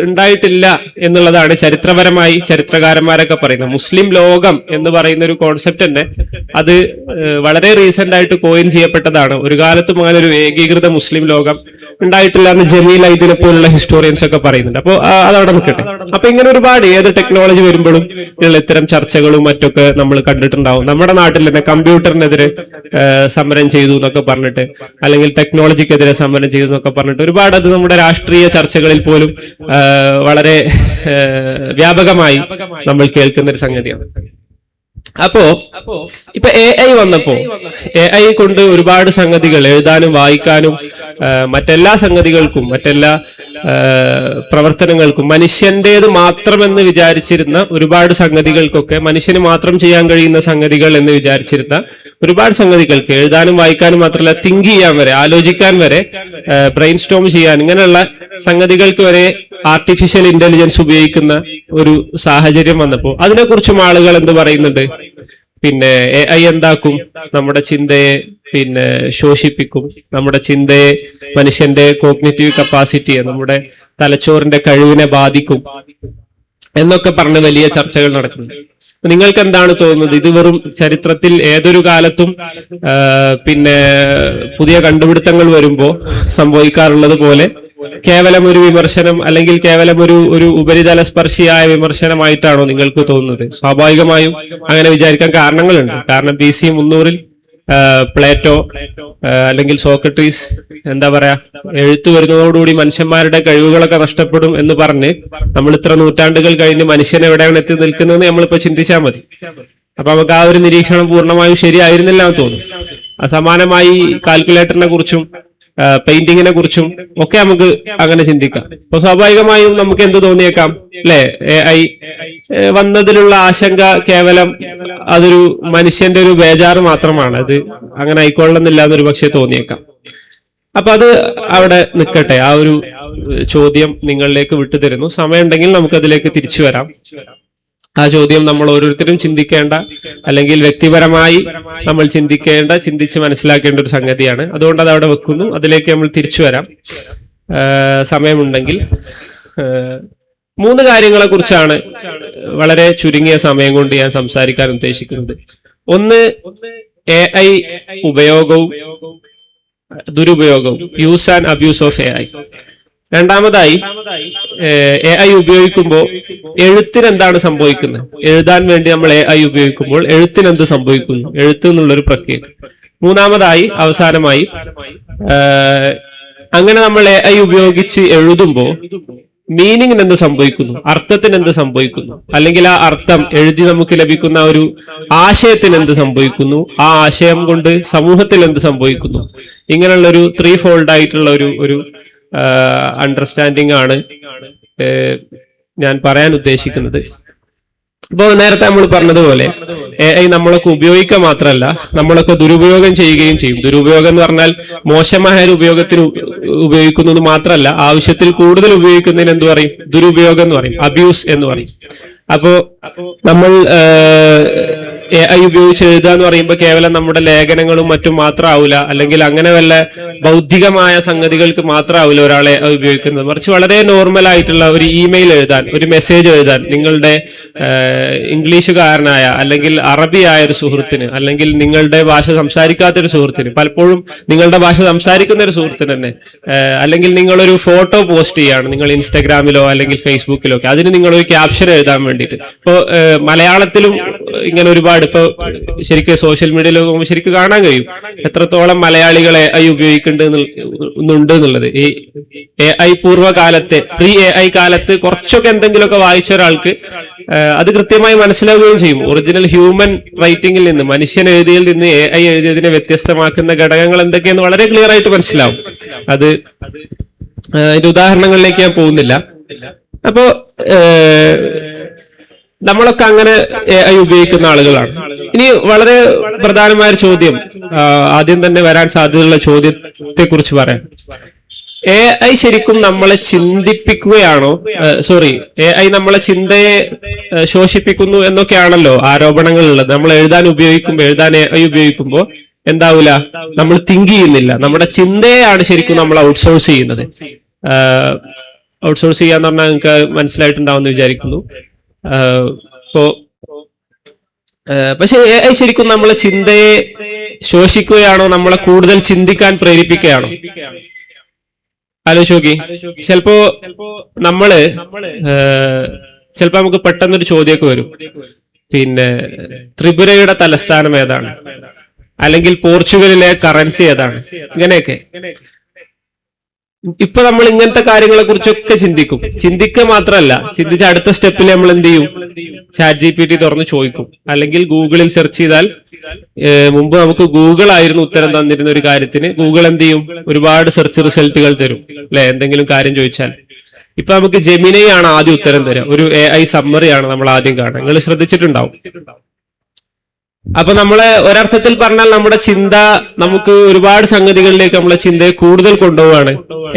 ഉണ്ടായിട്ടില്ല എന്നുള്ളതാണ് ചരിത്രപരമായി ചരിത്രകാരന്മാരൊക്കെ പറയുന്നത്. മുസ്ലിം ലോകം എന്ന് പറയുന്ന ഒരു കോൺസെപ്റ്റ് തന്നെ അത് വളരെ റീസെന്റ് ആയിട്ട് കോയിൻ ചെയ്യപ്പെട്ടതാണ്. ഒരു കാലത്തും അങ്ങനെ ഒരു ഏകീകൃത മുസ്ലിം ലോകം ഉണ്ടായിട്ടില്ല എന്ന് ജമീൽ ഐദിനെ പോലുള്ള ഹിസ്റ്റോറിയൻസ് ഒക്കെ പറയുന്നുണ്ട്. അപ്പോൾ അതവിടെ നിൽക്കട്ടെ. അപ്പൊ ഇങ്ങനെ ഒരുപാട് ഏത് ടെക്നോളജി വരുമ്പോഴും ഇത്തരം ചർച്ചകളും മറ്റൊക്കെ നമ്മൾ കണ്ടിട്ടുണ്ടാവും. നമ്മുടെ നാട്ടിൽ തന്നെ കമ്പ്യൂട്ടറിനെതിരെ സമരം ചെയ്തു എന്നൊക്കെ പറഞ്ഞിട്ട്, അല്ലെങ്കിൽ ടെക്നോളജിക്കെതിരെ സമരം ചെയ്തു എന്നൊക്കെ പറഞ്ഞിട്ട് ഒരുപാട് അത് നമ്മുടെ രാഷ്ട്രീയ ചർച്ചകളിൽ പോലും വളരെ വ്യാപകമായി നമ്മൾ കേൾക്കുന്ന ഒരു സംഗതിയാണ്. അപ്പോ ഇപ്പൊ AI വന്നപ്പോ AI കൊണ്ട് ഒരുപാട് സംഗതികൾ എഴുതാനും വായിക്കാനും മറ്റെല്ലാ സംഗതികൾക്കും മറ്റെല്ലാ പ്രവർത്തനങ്ങൾക്കും മനുഷ്യന്റേത് മാത്രമെന്ന് വിചാരിച്ചിരുന്ന ഒരുപാട് സംഗതികൾക്കൊക്കെ, മനുഷ്യന് മാത്രം ചെയ്യാൻ കഴിയുന്ന സംഗതികൾ എന്ന് വിചാരിച്ചിരുന്ന ഒരുപാട് സംഗതികൾക്ക് എഴുതാനും വായിക്കാനും മാത്രമല്ല തിങ്ക് ചെയ്യാൻ വരെ, ആലോചിക്കാൻ വരെ, ബ്രെയിൻ സ്റ്റോം ചെയ്യാൻ, ഇങ്ങനെയുള്ള സംഗതികൾക്ക് വരെ ആർട്ടിഫിഷ്യൽ ഇന്റലിജൻസ് ഉപയോഗിക്കുന്ന ഒരു സാഹചര്യം വന്നപ്പോൾ അതിനെക്കുറിച്ചും ആളുകൾ എന്ത് പറയുന്നുണ്ട്? പിന്നെ AI എന്താക്കും? നമ്മുടെ ചിന്തയെ പിന്നെ ശോഷിപ്പിക്കും, നമ്മുടെ ചിന്തയെ, മനുഷ്യന്റെ കോഗ്നിറ്റീവ് കപ്പാസിറ്റിയെ, നമ്മുടെ തലച്ചോറിന്റെ കഴിവിനെ ബാധിക്കും എന്നൊക്കെ പറഞ്ഞ് വലിയ ചർച്ചകൾ നടക്കുന്നുണ്ട്. നിങ്ങൾക്ക് എന്താണ് തോന്നുന്നത്? ഇത് വെറും ചരിത്രത്തിൽ ഏതൊരു കാലത്തും പിന്നെ പുതിയ കണ്ടുപിടുത്തങ്ങൾ വരുമ്പോൾ സംഭവിക്കാറുള്ളത് പോലെ കേവലം ഒരു വിമർശനം അല്ലെങ്കിൽ കേവലം ഒരു ഉപരിതല സ്പർശിയായ വിമർശനമായിട്ടാണോ നിങ്ങൾക്ക് തോന്നുന്നത്? സ്വാഭാവികമായും അങ്ങനെ വിചാരിക്കാൻ കാരണങ്ങളുണ്ട്. കാരണം BC 300 പ്ലേറ്റോ അല്ലെങ്കിൽ സോക്രട്ടീസ് എന്താ പറയാ, എഴുത്തു വരുന്നതോടുകൂടി മനുഷ്യന്മാരുടെ കഴിവുകളൊക്കെ നഷ്ടപ്പെടും എന്ന് പറഞ്ഞ് നമ്മൾ ഇത്ര നൂറ്റാണ്ടുകൾ കഴിഞ്ഞ് മനുഷ്യൻ എവിടെയാണ് എത്തി നിൽക്കുന്നതെന്ന് നമ്മളിപ്പോ ചിന്തിച്ചാൽ മതി. അപ്പൊ നമുക്ക് ആ ഒരു നിരീക്ഷണം പൂർണ്ണമായും ശരിയായിരുന്നില്ല എന്ന് തോന്നും. സമാനമായി കാൽക്കുലേറ്ററിനെ കുറിച്ചും പെയിന്റിങ്ങിനെ കുറിച്ചും ഒക്കെ നമുക്ക് അങ്ങനെ ചിന്തിക്കാം. അപ്പൊ സ്വാഭാവികമായും നമുക്ക് എന്ത് തോന്നിയേക്കാം അല്ലെ? AI വന്നതിലുള്ള ആശങ്ക കേവലം അതൊരു മനുഷ്യന്റെ ഒരു ബേജാറ് മാത്രമാണ്, അത് അങ്ങനെ ആയിക്കൊള്ളുന്നില്ല എന്നൊരു പക്ഷേ തോന്നിയേക്കാം. അപ്പൊ അത് അവിടെ നിൽക്കട്ടെ. ആ ഒരു ചോദ്യം നിങ്ങളിലേക്ക് വിട്ടുതരുന്നു. സമയമുണ്ടെങ്കിൽ നമുക്കതിലേക്ക് തിരിച്ചു വരാം. ആ ചോദ്യം നമ്മൾ ഓരോരുത്തരും ചിന്തിക്കേണ്ട, അല്ലെങ്കിൽ വ്യക്തിപരമായി നമ്മൾ ചിന്തിച്ച് മനസ്സിലാക്കേണ്ട ഒരു സംഗതിയാണ്. അതുകൊണ്ട് അത് അവിടെ വെക്കുന്നു. അതിലേക്ക് നമ്മൾ തിരിച്ചു വരാം. സമയമുണ്ടെങ്കിൽ 3 കാര്യങ്ങളെ കുറിച്ചാണ് വളരെ ചുരുങ്ങിയ സമയം കൊണ്ട് ഞാൻ സംസാരിക്കാൻ ഉദ്ദേശിക്കുന്നത്. ഒന്ന്, AI ഉപയോഗവും ദുരുപയോഗവും, use and abuse of AI. രണ്ടാമതായി, AI ഉപയോഗിക്കുമ്പോൾ എഴുത്തിന് എന്താണ് സംഭവിക്കുന്നത്, എഴുതാൻ വേണ്ടി നമ്മൾ AI ഉപയോഗിക്കുമ്പോൾ എഴുത്തിന് എന്ത് സംഭവിക്കുന്നു, എഴുത്ത് എന്നുള്ളൊരു പ്രക്രിയ. മൂന്നാമതായി, അവസാനമായി, അങ്ങനെ നമ്മൾ AI ഉപയോഗിച്ച് എഴുതുമ്പോൾ മീനിങ്ങിന് എന്ത് സംഭവിക്കുന്നു, അർത്ഥത്തിന് എന്ത് സംഭവിക്കുന്നു, അല്ലെങ്കിൽ ആ അർത്ഥം എഴുതി നമുക്ക് ലഭിക്കുന്ന ഒരു ആശയത്തിന് എന്ത് സംഭവിക്കുന്നു, ആ ആശയം കൊണ്ട് സമൂഹത്തിൽ എന്ത് സംഭവിക്കുന്നു. ഇങ്ങനെയുള്ള ഒരു 3 ഫോൾഡ് ആയിട്ടുള്ള ഒരു അണ്ടർസ്റ്റാൻഡിംഗ് ആണ് ഞാൻ പറയാൻ ഉദ്ദേശിക്കുന്നത്. ഇപ്പോ നേരത്തെ നമ്മൾ പറഞ്ഞതുപോലെ AI നമ്മളൊക്കെ ഉപയോഗിക്കുക മാത്രമല്ല, നമ്മളൊക്കെ ദുരുപയോഗം ചെയ്യുകയും ചെയ്യും. ദുരുപയോഗം എന്ന് പറഞ്ഞാൽ മോശമായ ഒരു ഉപയോഗത്തിന് ഉപയോഗിക്കുന്നത് മാത്രമല്ല, ആവശ്യത്തിൽ കൂടുതൽ ഉപയോഗിക്കുന്നതിന് എന്ത് പറയും, ദുരുപയോഗം എന്ന് പറയും, അബ്യൂസ് എന്ന് പറയും. അപ്പോ നമ്മൾ AI ഉപയോഗിച്ച് എഴുതുക എന്ന് പറയുമ്പോൾ കേവലം നമ്മുടെ ലേഖനങ്ങളും മറ്റും മാത്രമാവില്ല, അല്ലെങ്കിൽ അങ്ങനെ വല്ല ബൗദ്ധികമായ സംഗതികൾക്ക് മാത്രമാവില്ല ഒരാളെ ഉപയോഗിക്കുന്നത്. മറിച്ച് വളരെ നോർമൽ ആയിട്ടുള്ള ഒരു ഇമെയിൽ എഴുതാൻ, ഒരു മെസ്സേജ് എഴുതാൻ നിങ്ങളുടെ ഇംഗ്ലീഷുകാരനായ അല്ലെങ്കിൽ അറബിയായ ഒരു സുഹൃത്തിന്, അല്ലെങ്കിൽ നിങ്ങളുടെ ഭാഷ സംസാരിക്കാത്ത ഒരു സുഹൃത്തിന്, പലപ്പോഴും നിങ്ങളുടെ ഭാഷ സംസാരിക്കുന്ന ഒരു സുഹൃത്തിന് തന്നെ, അല്ലെങ്കിൽ നിങ്ങളൊരു ഫോട്ടോ പോസ്റ്റ് ചെയ്യാണ് നിങ്ങൾ ഇൻസ്റ്റാഗ്രാമിലോ അല്ലെങ്കിൽ ഫേസ്ബുക്കിലോ ഒക്കെ, അതിന് നിങ്ങളൊരു ക്യാപ്ഷൻ എഴുതാൻ വേണ്ടിയിട്ട്. ഇപ്പോ മലയാളത്തിലും ഇങ്ങനെ ഒരുപാട്, ഇപ്പൊ ശരിക്കും സോഷ്യൽ മീഡിയയിൽ ശരിക്കും കാണാൻ കഴിയും എത്രത്തോളം മലയാളികളെ AI ഉപയോഗിക്കുന്നുണ്ട് എന്നുള്ളത്. ഈ AI പൂർവ്വകാലത്തെ, പ്രീ AI കാലത്ത് കുറച്ചൊക്കെ എന്തെങ്കിലുമൊക്കെ വായിച്ച ഒരാൾക്ക് അത് കൃത്യമായി മനസ്സിലാവുകയും ചെയ്യും. ഒറിജിനൽ ഹ്യൂമൻ റൈറ്റിംഗിൽ നിന്ന്, മനുഷ്യൻ എഴുതിയതിൽ നിന്ന് AI എഴുതിയതിനെ വ്യത്യസ്തമാക്കുന്ന ഘടകങ്ങൾ എന്തൊക്കെയെന്ന് വളരെ ക്ലിയർ ആയിട്ട് മനസ്സിലാവും. അതിന്റെ ഉദാഹരണങ്ങളിലേക്ക് ഞാൻ പോകുന്നില്ല. അപ്പോ നമ്മളൊക്കെ അങ്ങനെ AI ഉപയോഗിക്കുന്ന ആളുകളാണ്. ഇനി വളരെ പ്രധാനമായ ഒരു ചോദ്യം, ആദ്യം തന്നെ വരാൻ സാധ്യതയുള്ള ചോദ്യത്തെ കുറിച്ച് പറയാം. AI ശരിക്കും നമ്മളെ ചിന്തിപ്പിക്കുകയാണോ, AI നമ്മളെ ചിന്തയെ ശോഷിപ്പിക്കുന്നു എന്നൊക്കെയാണല്ലോ ആരോപണങ്ങളുള്ളത്. നമ്മൾ എഴുതാൻ AI ഉപയോഗിക്കുമ്പോൾ എന്താവൂല, നമ്മൾ തിങ്ക് ചെയ്യുന്നില്ല, നമ്മുടെ ചിന്തയെയാണ് ശരിക്കും നമ്മൾ ഔട്ട്സോഴ്സ് ചെയ്യുന്നത്. ഔട്ട്സോഴ്സ് ചെയ്യാന്ന് പറഞ്ഞാൽ നിങ്ങൾക്ക് മനസ്സിലായിട്ടുണ്ടാവുമെന്ന് വിചാരിക്കുന്നു. പക്ഷെ AI ശരിക്കും നമ്മളെ ചിന്തയെ ശോഷിക്കുകയാണോ, നമ്മളെ കൂടുതൽ ചിന്തിക്കാൻ പ്രേരിപ്പിക്കുകയാണോ? ആലോചിച്ച് നോക്കി. ചിലപ്പോ നമുക്ക് പെട്ടെന്നൊരു ചോദ്യമൊക്കെ വരും, പിന്നെ ത്രിപുരയുടെ തലസ്ഥാനം ഏതാണ്, അല്ലെങ്കിൽ പോർച്ചുഗലിലെ കറൻസി ഏതാണ്, ഇങ്ങനെയൊക്കെ. ഇപ്പൊ നമ്മൾ ഇങ്ങനത്തെ കാര്യങ്ങളെ കുറിച്ചൊക്കെ ചിന്തിക്കുക മാത്രമല്ല, ചിന്തിച്ച അടുത്ത സ്റ്റെപ്പിൽ നമ്മൾ എന്ത് ചെയ്യും, ChatGPT തുറന്ന് ചോദിക്കും, അല്ലെങ്കിൽ ഗൂഗിളിൽ സെർച്ച് ചെയ്താൽ, മുമ്പ് നമുക്ക് ഗൂഗിൾ ആയിരുന്നു ഉത്തരം തന്നിരുന്ന ഒരു കാര്യത്തിന്, ഗൂഗിൾ എന്ത് ചെയ്യും, ഒരുപാട് സെർച്ച് റിസൾട്ടുകൾ തരും അല്ലെ, എന്തെങ്കിലും കാര്യം ചോദിച്ചാൽ. ഇപ്പൊ നമുക്ക് ജെമിനി ആണ് ആദ്യം ഉത്തരം തരിക, ഒരു AI സമ്മറി ആണ് നമ്മൾ ആദ്യം കാണുക. നിങ്ങൾ ശ്രദ്ധിച്ചിട്ടുണ്ടാവും. അപ്പൊ നമ്മളെ ഒരർത്ഥത്തിൽ പറഞ്ഞാൽ നമ്മുടെ ചിന്ത, നമുക്ക് ഒരുപാട് സംഗതികളിലേക്ക് നമ്മളെ ചിന്തയെ കൂടുതൽ കൊണ്ടുപോവാണ്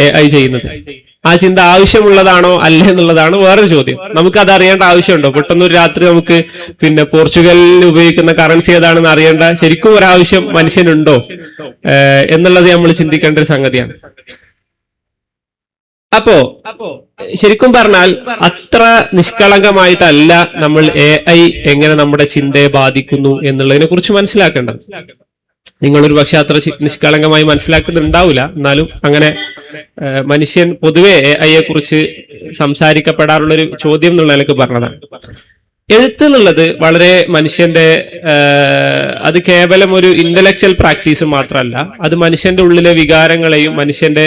AI ചെയ്യുന്നത്. ആ ചിന്ത ആവശ്യമുള്ളതാണോ അല്ലേ എന്നുള്ളതാണ് വേറൊരു ചോദ്യം. നമുക്ക് അത് അറിയേണ്ട ആവശ്യമുണ്ടോ? പെട്ടെന്നൊരു രാത്രി നമുക്ക് പിന്നെ പോർച്ചുഗലിൽ ഉപയോഗിക്കുന്ന കറൻസി ഏതാണെന്ന് അറിയേണ്ട ശരിക്കും ഒരാവശ്യം മനുഷ്യനുണ്ടോ എന്നുള്ളത് നമ്മൾ ചിന്തിക്കേണ്ട ഒരു സംഗതിയാണ്. അപ്പോ ശരിക്കും പറഞ്ഞാൽ അത്ര നിഷ്കളങ്കമായിട്ടല്ല നമ്മൾ AI എങ്ങനെ നമ്മുടെ ചിന്തയെ ബാധിക്കുന്നു എന്നുള്ളതിനെ കുറിച്ച് മനസ്സിലാക്കേണ്ടത്. നിങ്ങളൊരു പക്ഷെ അത്ര നിഷ്കളങ്കമായി മനസ്സിലാക്കുന്നുണ്ടാവില്ല, എന്നാലും അങ്ങനെ മനുഷ്യൻ പൊതുവെ AI കുറിച്ച് സംസാരിക്കപ്പെടാറുള്ളൊരു ചോദ്യം എന്നുള്ള നിലക്ക് പറഞ്ഞതാണ്. എഴുത്ത് എന്നുള്ളത് വളരെ മനുഷ്യന്റെ, അത് കേവലം ഒരു ഇന്റലക്ച്വൽ പ്രാക്ടീസ് മാത്രമല്ല, അത് മനുഷ്യന്റെ ഉള്ളിലെ വികാരങ്ങളെയും മനുഷ്യന്റെ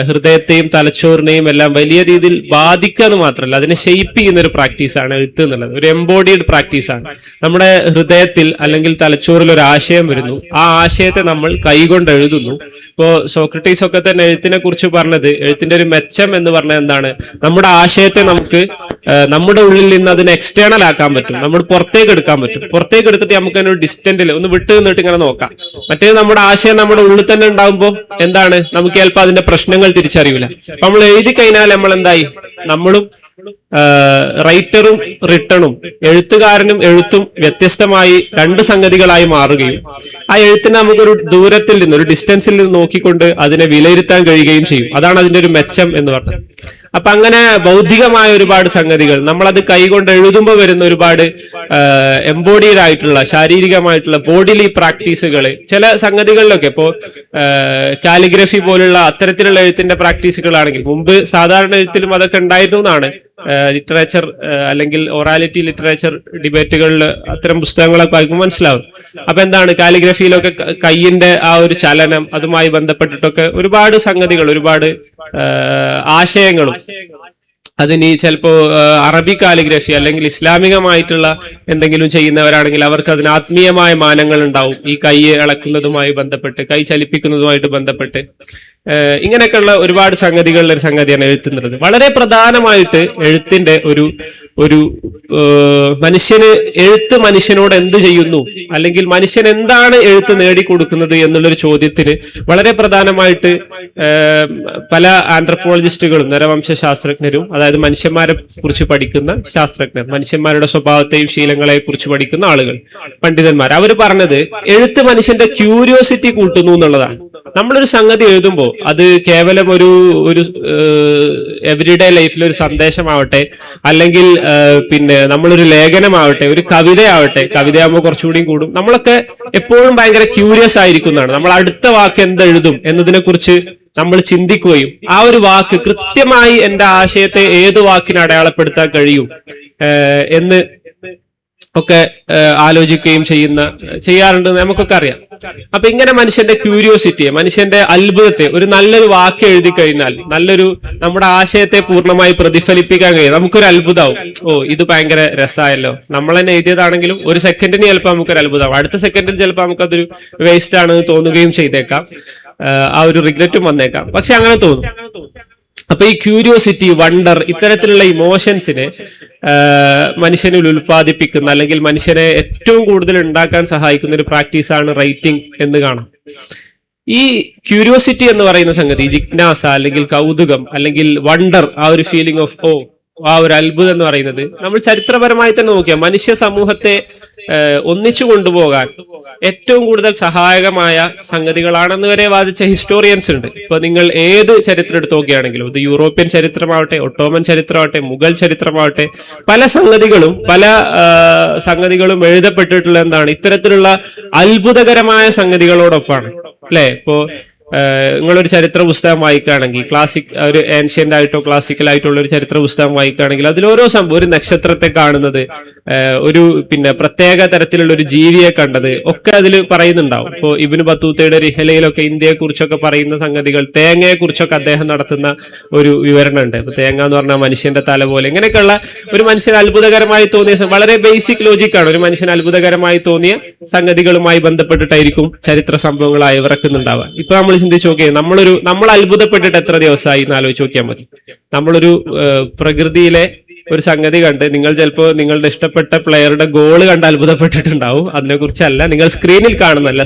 ഹൃദയത്തെയും തലച്ചോറിനെയും എല്ലാം വലിയ രീതിയിൽ ബാധിക്കുക എന്ന് മാത്രമല്ല, അതിനെ ഷെയ്പ്പ് ചെയ്യുന്ന ഒരു പ്രാക്ടീസാണ് എഴുത്ത് എന്നുള്ളത്. ഒരു എംബോഡീഡ് പ്രാക്ടീസാണ്. നമ്മുടെ ഹൃദയത്തിൽ അല്ലെങ്കിൽ തലച്ചോറിൽ ഒരു ആശയം വരുന്നു, ആ ആശയത്തെ നമ്മൾ കൈകൊണ്ട് എഴുതുന്നു. ഇപ്പോ സോക്രട്ടീസ് ഒക്കെ തന്നെ എഴുത്തിനെ കുറിച്ച് പറഞ്ഞത്, എഴുത്തിന്റെ ഒരു മെച്ചം എന്ന് പറഞ്ഞത് എന്താണ്, നമ്മുടെ ആശയത്തെ നമുക്ക് നമ്മുടെ ഉള്ളിൽ നിന്ന് അതിനെ എക്സ്റ്റേണൽ ആക്കാൻ പറ്റും, നമ്മൾ പുറത്തേക്ക് എടുക്കാൻ പറ്റും. പുറത്തേക്ക് എടുത്തിട്ട് നമുക്ക് അതിനൊരു ഡിസ്റ്റന്റിൽ ഒന്ന് വിട്ട് നിന്നിട്ട് ഇങ്ങനെ നോക്കാം. മറ്റേത് നമ്മുടെ ആശയം നമ്മുടെ ഉള്ളിൽ തന്നെ ഉണ്ടാകുമ്പോൾ എന്താണ്, നമുക്ക് ചിലപ്പോൾ അതിന്റെ പ്രശ്നങ്ങൾ തിരിച്ചറിയില്ല. അപ്പൊ നമ്മൾ എഴുതി കഴിഞ്ഞാൽ നമ്മൾ എന്തായി, നമ്മളും റൈറ്ററും റിട്ടണും, എഴുത്തുകാരനും എഴുത്തും വ്യത്യസ്തമായി രണ്ട് സംഗതികളായി മാറുകയും ആ എഴുത്തിനെ നമുക്കൊരു ദൂരത്തിൽ നിന്ന്, ഒരു ഡിസ്റ്റൻസിൽ നിന്ന് നോക്കിക്കൊണ്ട് അതിനെ വിലയിരുത്താൻ കഴിയുകയും ചെയ്യും. അതാണ് അതിന്റെ ഒരു മെച്ചം എന്ന് പറഞ്ഞത്. അപ്പൊ അങ്ങനെ ബൗദ്ധികമായ ഒരുപാട് സംഗതികൾ, നമ്മളത് കൈകൊണ്ട് എഴുതുമ്പോൾ വരുന്ന ഒരുപാട് എംബോഡീഡ് ആയിട്ടുള്ള, ശാരീരികമായിട്ടുള്ള ബോഡിലി പ്രാക്ടീസുകൾ ചില സംഗതികളിലൊക്കെ, ഇപ്പോ കാലിഗ്രഫി പോലുള്ള അത്തരത്തിലുള്ള എഴുത്തിന്റെ പ്രാക്ടീസുകളാണെങ്കിൽ മുമ്പ് സാധാരണ എഴുത്തിലും അതൊക്കെ ഉണ്ടായിരുന്നു എന്നാണ് ലിറ്ററേച്ചർ അല്ലെങ്കിൽ ഒറാലിറ്റി ലിറ്ററേച്ചർ ഡിബേറ്റുകളിൽ അത്തരം പുസ്തകങ്ങളൊക്കെ വായിക്കുമ്പോൾ മനസ്സിലാവും. അപ്പൊ എന്താണ് കാലിഗ്രഫിയിലൊക്കെ കയ്യിന്റെ ആ ഒരു ചലനം, അതുമായി ബന്ധപ്പെട്ടിട്ടൊക്കെ ഒരുപാട് സംഗതികൾ, ഒരുപാട് ആശയങ്ങളും, അതിന് ചിലപ്പോ അറബി കാലിഗ്രഫി അല്ലെങ്കിൽ ഇസ്ലാമികമായിട്ടുള്ള എന്തെങ്കിലും ചെയ്യുന്നവരാണെങ്കിൽ അവർക്ക് അതിന് ആത്മീയമായ മാനങ്ങൾ ഉണ്ടാവും. ഈ കൈ ഇളക്കുന്നതുമായി ബന്ധപ്പെട്ട്, കൈ ചലിപ്പിക്കുന്നതുമായിട്ട് ബന്ധപ്പെട്ട് ഇങ്ങനെയൊക്കെയുള്ള ഒരുപാട് സംഗതികളുടെ ഒരു സംഗതിയാണ് എഴുത്തുന്നത്. വളരെ പ്രധാനമായിട്ട് എഴുത്തിന്റെ ഒരു എഴുത്ത് മനുഷ്യനോട് എന്ത് ചെയ്യുന്നു, അല്ലെങ്കിൽ മനുഷ്യൻ എന്താണ് എഴുത്ത് നേടിക്കൊടുക്കുന്നത് എന്നുള്ളൊരു ചോദ്യത്തിന് വളരെ പ്രധാനമായിട്ട് പല ആന്ത്രപ്പോളജിസ്റ്റുകളും നരവംശ ശാസ്ത്രജ്ഞരും, അതായത് മനുഷ്യന്മാരെ കുറിച്ച് പഠിക്കുന്ന ശാസ്ത്രജ്ഞർ, മനുഷ്യന്മാരുടെ സ്വഭാവത്തെയും ശീലങ്ങളെ കുറിച്ച് പഠിക്കുന്ന ആളുകൾ, പണ്ഡിതന്മാർ, അവർ പറഞ്ഞത് എഴുത്ത് മനുഷ്യന്റെ ക്യൂരിയോസിറ്റി കൂട്ടുന്നു എന്നുള്ളതാണ്. നമ്മളൊരു സംഗതി എഴുതുമ്പോൾ അത് കേവലം ഒരു എവരിഡേ ലൈഫിൽ ഒരു സന്ദേശമാവട്ടെ, അല്ലെങ്കിൽ പിന്നെ നമ്മളൊരു ലേഖനമാവട്ടെ, ഒരു കവിതയാവട്ടെ, കവിതയാകുമ്പോൾ കുറച്ചുകൂടി കൂടും, നമ്മളൊക്കെ എപ്പോഴും ഭയങ്കര ക്യൂരിയസ് ആയിരിക്കുന്നതാണ്. നമ്മൾ അടുത്ത വാക്ക് എന്തെഴുതും എന്നതിനെ കുറിച്ച് നമ്മൾ ചിന്തിക്കുകയും ആ ഒരു വാക്ക് കൃത്യമായി എന്റെ ആശയത്തെ ഏത് വാക്കിന് അടയാളപ്പെടുത്താൻ കഴിയും എന്ന് ഒക്കെ ആലോചിക്കുകയും ചെയ്യാറുണ്ട്, നമുക്കൊക്കെ അറിയാം. അപ്പൊ ഇങ്ങനെ മനുഷ്യന്റെ ക്യൂരിയോസിറ്റിയെ, മനുഷ്യന്റെ അത്ഭുതത്തെ ഒരു നല്ലൊരു വാക്ക് എഴുതി കഴിഞ്ഞാൽ, നമ്മുടെ ആശയത്തെ പൂർണ്ണമായി പ്രതിഫലിപ്പിക്കാൻ കഴിയും, നമുക്കൊരു അത്ഭുതമാവും. ഓ, ഇത് ഭയങ്കര രസമായല്ലോ, നമ്മൾ തന്നെ എഴുതിയതാണെങ്കിലും ഒരു സെക്കൻഡിന് ചിലപ്പോൾ നമുക്കൊരു അത്ഭുതമാവും, അടുത്ത സെക്കൻഡിൽ ചിലപ്പോൾ നമുക്കതൊരു വേസ്റ്റ് ആണെന്ന് തോന്നുകയും ചെയ്തേക്കാം, ആ ഒരു റിഗ്രറ്റും വന്നേക്കാം. പക്ഷെ അങ്ങനെ തോന്നും. അപ്പൊ ഈ ക്യൂരിയോസിറ്റി, വണ്ടർ, ഇത്തരത്തിലുള്ള ഇമോഷൻസിനെ മനുഷ്യനിൽ ഉൽപ്പാദിപ്പിക്കുന്ന, അല്ലെങ്കിൽ മനുഷ്യനെ ഏറ്റവും കൂടുതൽ ഉണ്ടാക്കാൻ സഹായിക്കുന്ന ഒരു പ്രാക്ടീസാണ് റൈറ്റിംഗ് എന്ന് കാണാം. ഈ ക്യൂരിയോസിറ്റി എന്ന് പറയുന്ന സംഗതി, ജിജ്ഞാസ അല്ലെങ്കിൽ കൗതുകം അല്ലെങ്കിൽ വണ്ടർ, ആ ഒരു ഫീലിംഗ് ഓഫ് ആ ഒരു അത്ഭുതം എന്ന് പറയുന്നത് നമ്മൾ ചരിത്രപരമായി തന്നെ നോക്കിയാൽ മനുഷ്യ സമൂഹത്തെ ഒന്നിച്ചു കൊണ്ടുപോകാൻ ഏറ്റവും കൂടുതൽ സഹായകമായ സംഗതികളാണെന്ന് വരെ വാദിച്ച ഹിസ്റ്റോറിയൻസ് ഉണ്ട്. ഇപ്പൊ നിങ്ങൾ ഏത് ചരിത്രം എടുത്ത് നോക്കുകയാണെങ്കിലും, ഇത് യൂറോപ്യൻ ചരിത്രമാവട്ടെ, ഒട്ടോമൻ ചരിത്രമാവട്ടെ, മുഗൾ ചരിത്രമാവട്ടെ, പല സംഗതികളും എഴുതപ്പെട്ടിട്ടുള്ള എന്താണ്, ഇത്തരത്തിലുള്ള അത്ഭുതകരമായ സംഗതികളോടൊപ്പമാണ്, അല്ലെ? ഇപ്പോ നിങ്ങളൊരു ചരിത്ര പുസ്തകം വായിക്കുകയാണെങ്കിൽ, ഒരു ഏൻഷ്യന്റ് ആയിട്ടോ ക്ലാസിക്കൽ ആയിട്ടുള്ള ഒരു ചരിത്ര പുസ്തകം വായിക്കുകയാണെങ്കിൽ അതിൽ ഓരോ സംഭവം, ഒരു നക്ഷത്രത്തെ കാണുന്നത്, ഒരു പ്രത്യേക തരത്തിലുള്ള ഒരു ജീവിയെ കണ്ടത് ഒക്കെ അതിൽ പറയുന്നുണ്ടാവും. ഇപ്പോ ഇബ്നു ബത്തൂത്തയുടെ റിഹലയിലൊക്കെ ഇന്ത്യയെ കുറിച്ചൊക്കെ പറയുന്ന സംഗതികൾ, തേങ്ങയെ കുറിച്ചൊക്കെ അദ്ദേഹം നടത്തുന്ന ഒരു വിവരണം ഉണ്ട്. ഇപ്പൊ തേങ്ങ എന്ന് പറഞ്ഞാൽ മനുഷ്യന്റെ തല പോലെ, ഇങ്ങനെയൊക്കെയുള്ള ഒരു മനുഷ്യന് അത്ഭുതകരമായി തോന്നിയ, വളരെ ബേസിക് ലോജിക്കാണ്, ഒരു മനുഷ്യന് അത്ഭുതകരമായി തോന്നിയ സംഗതികളുമായി ബന്ധപ്പെട്ടിട്ടായിരിക്കും ചരിത്ര സംഭവങ്ങളായി ഇറക്കുന്നുണ്ടാവുക. ഇപ്പൊ നമ്മൾ ചിന്തിച്ചു നോക്കിയേ, നമ്മൾ അത്ഭുതപ്പെട്ടിട്ട് എത്ര ദിവസമായി എന്ന് ആലോചിച്ച് നോക്കിയാൽ മതി. നമ്മളൊരു പ്രകൃതിയിലെ ഒരു സംഗതി കണ്ട്, നിങ്ങൾ ചിലപ്പോൾ നിങ്ങളുടെ ഇഷ്ടപ്പെട്ട പ്ലെയറുടെ ഗോള് കണ്ട് അത്ഭുതപ്പെട്ടിട്ടുണ്ടാവും. അതിനെ കുറിച്ചല്ല, നിങ്ങൾ സ്ക്രീനിൽ കാണുന്നല്ല,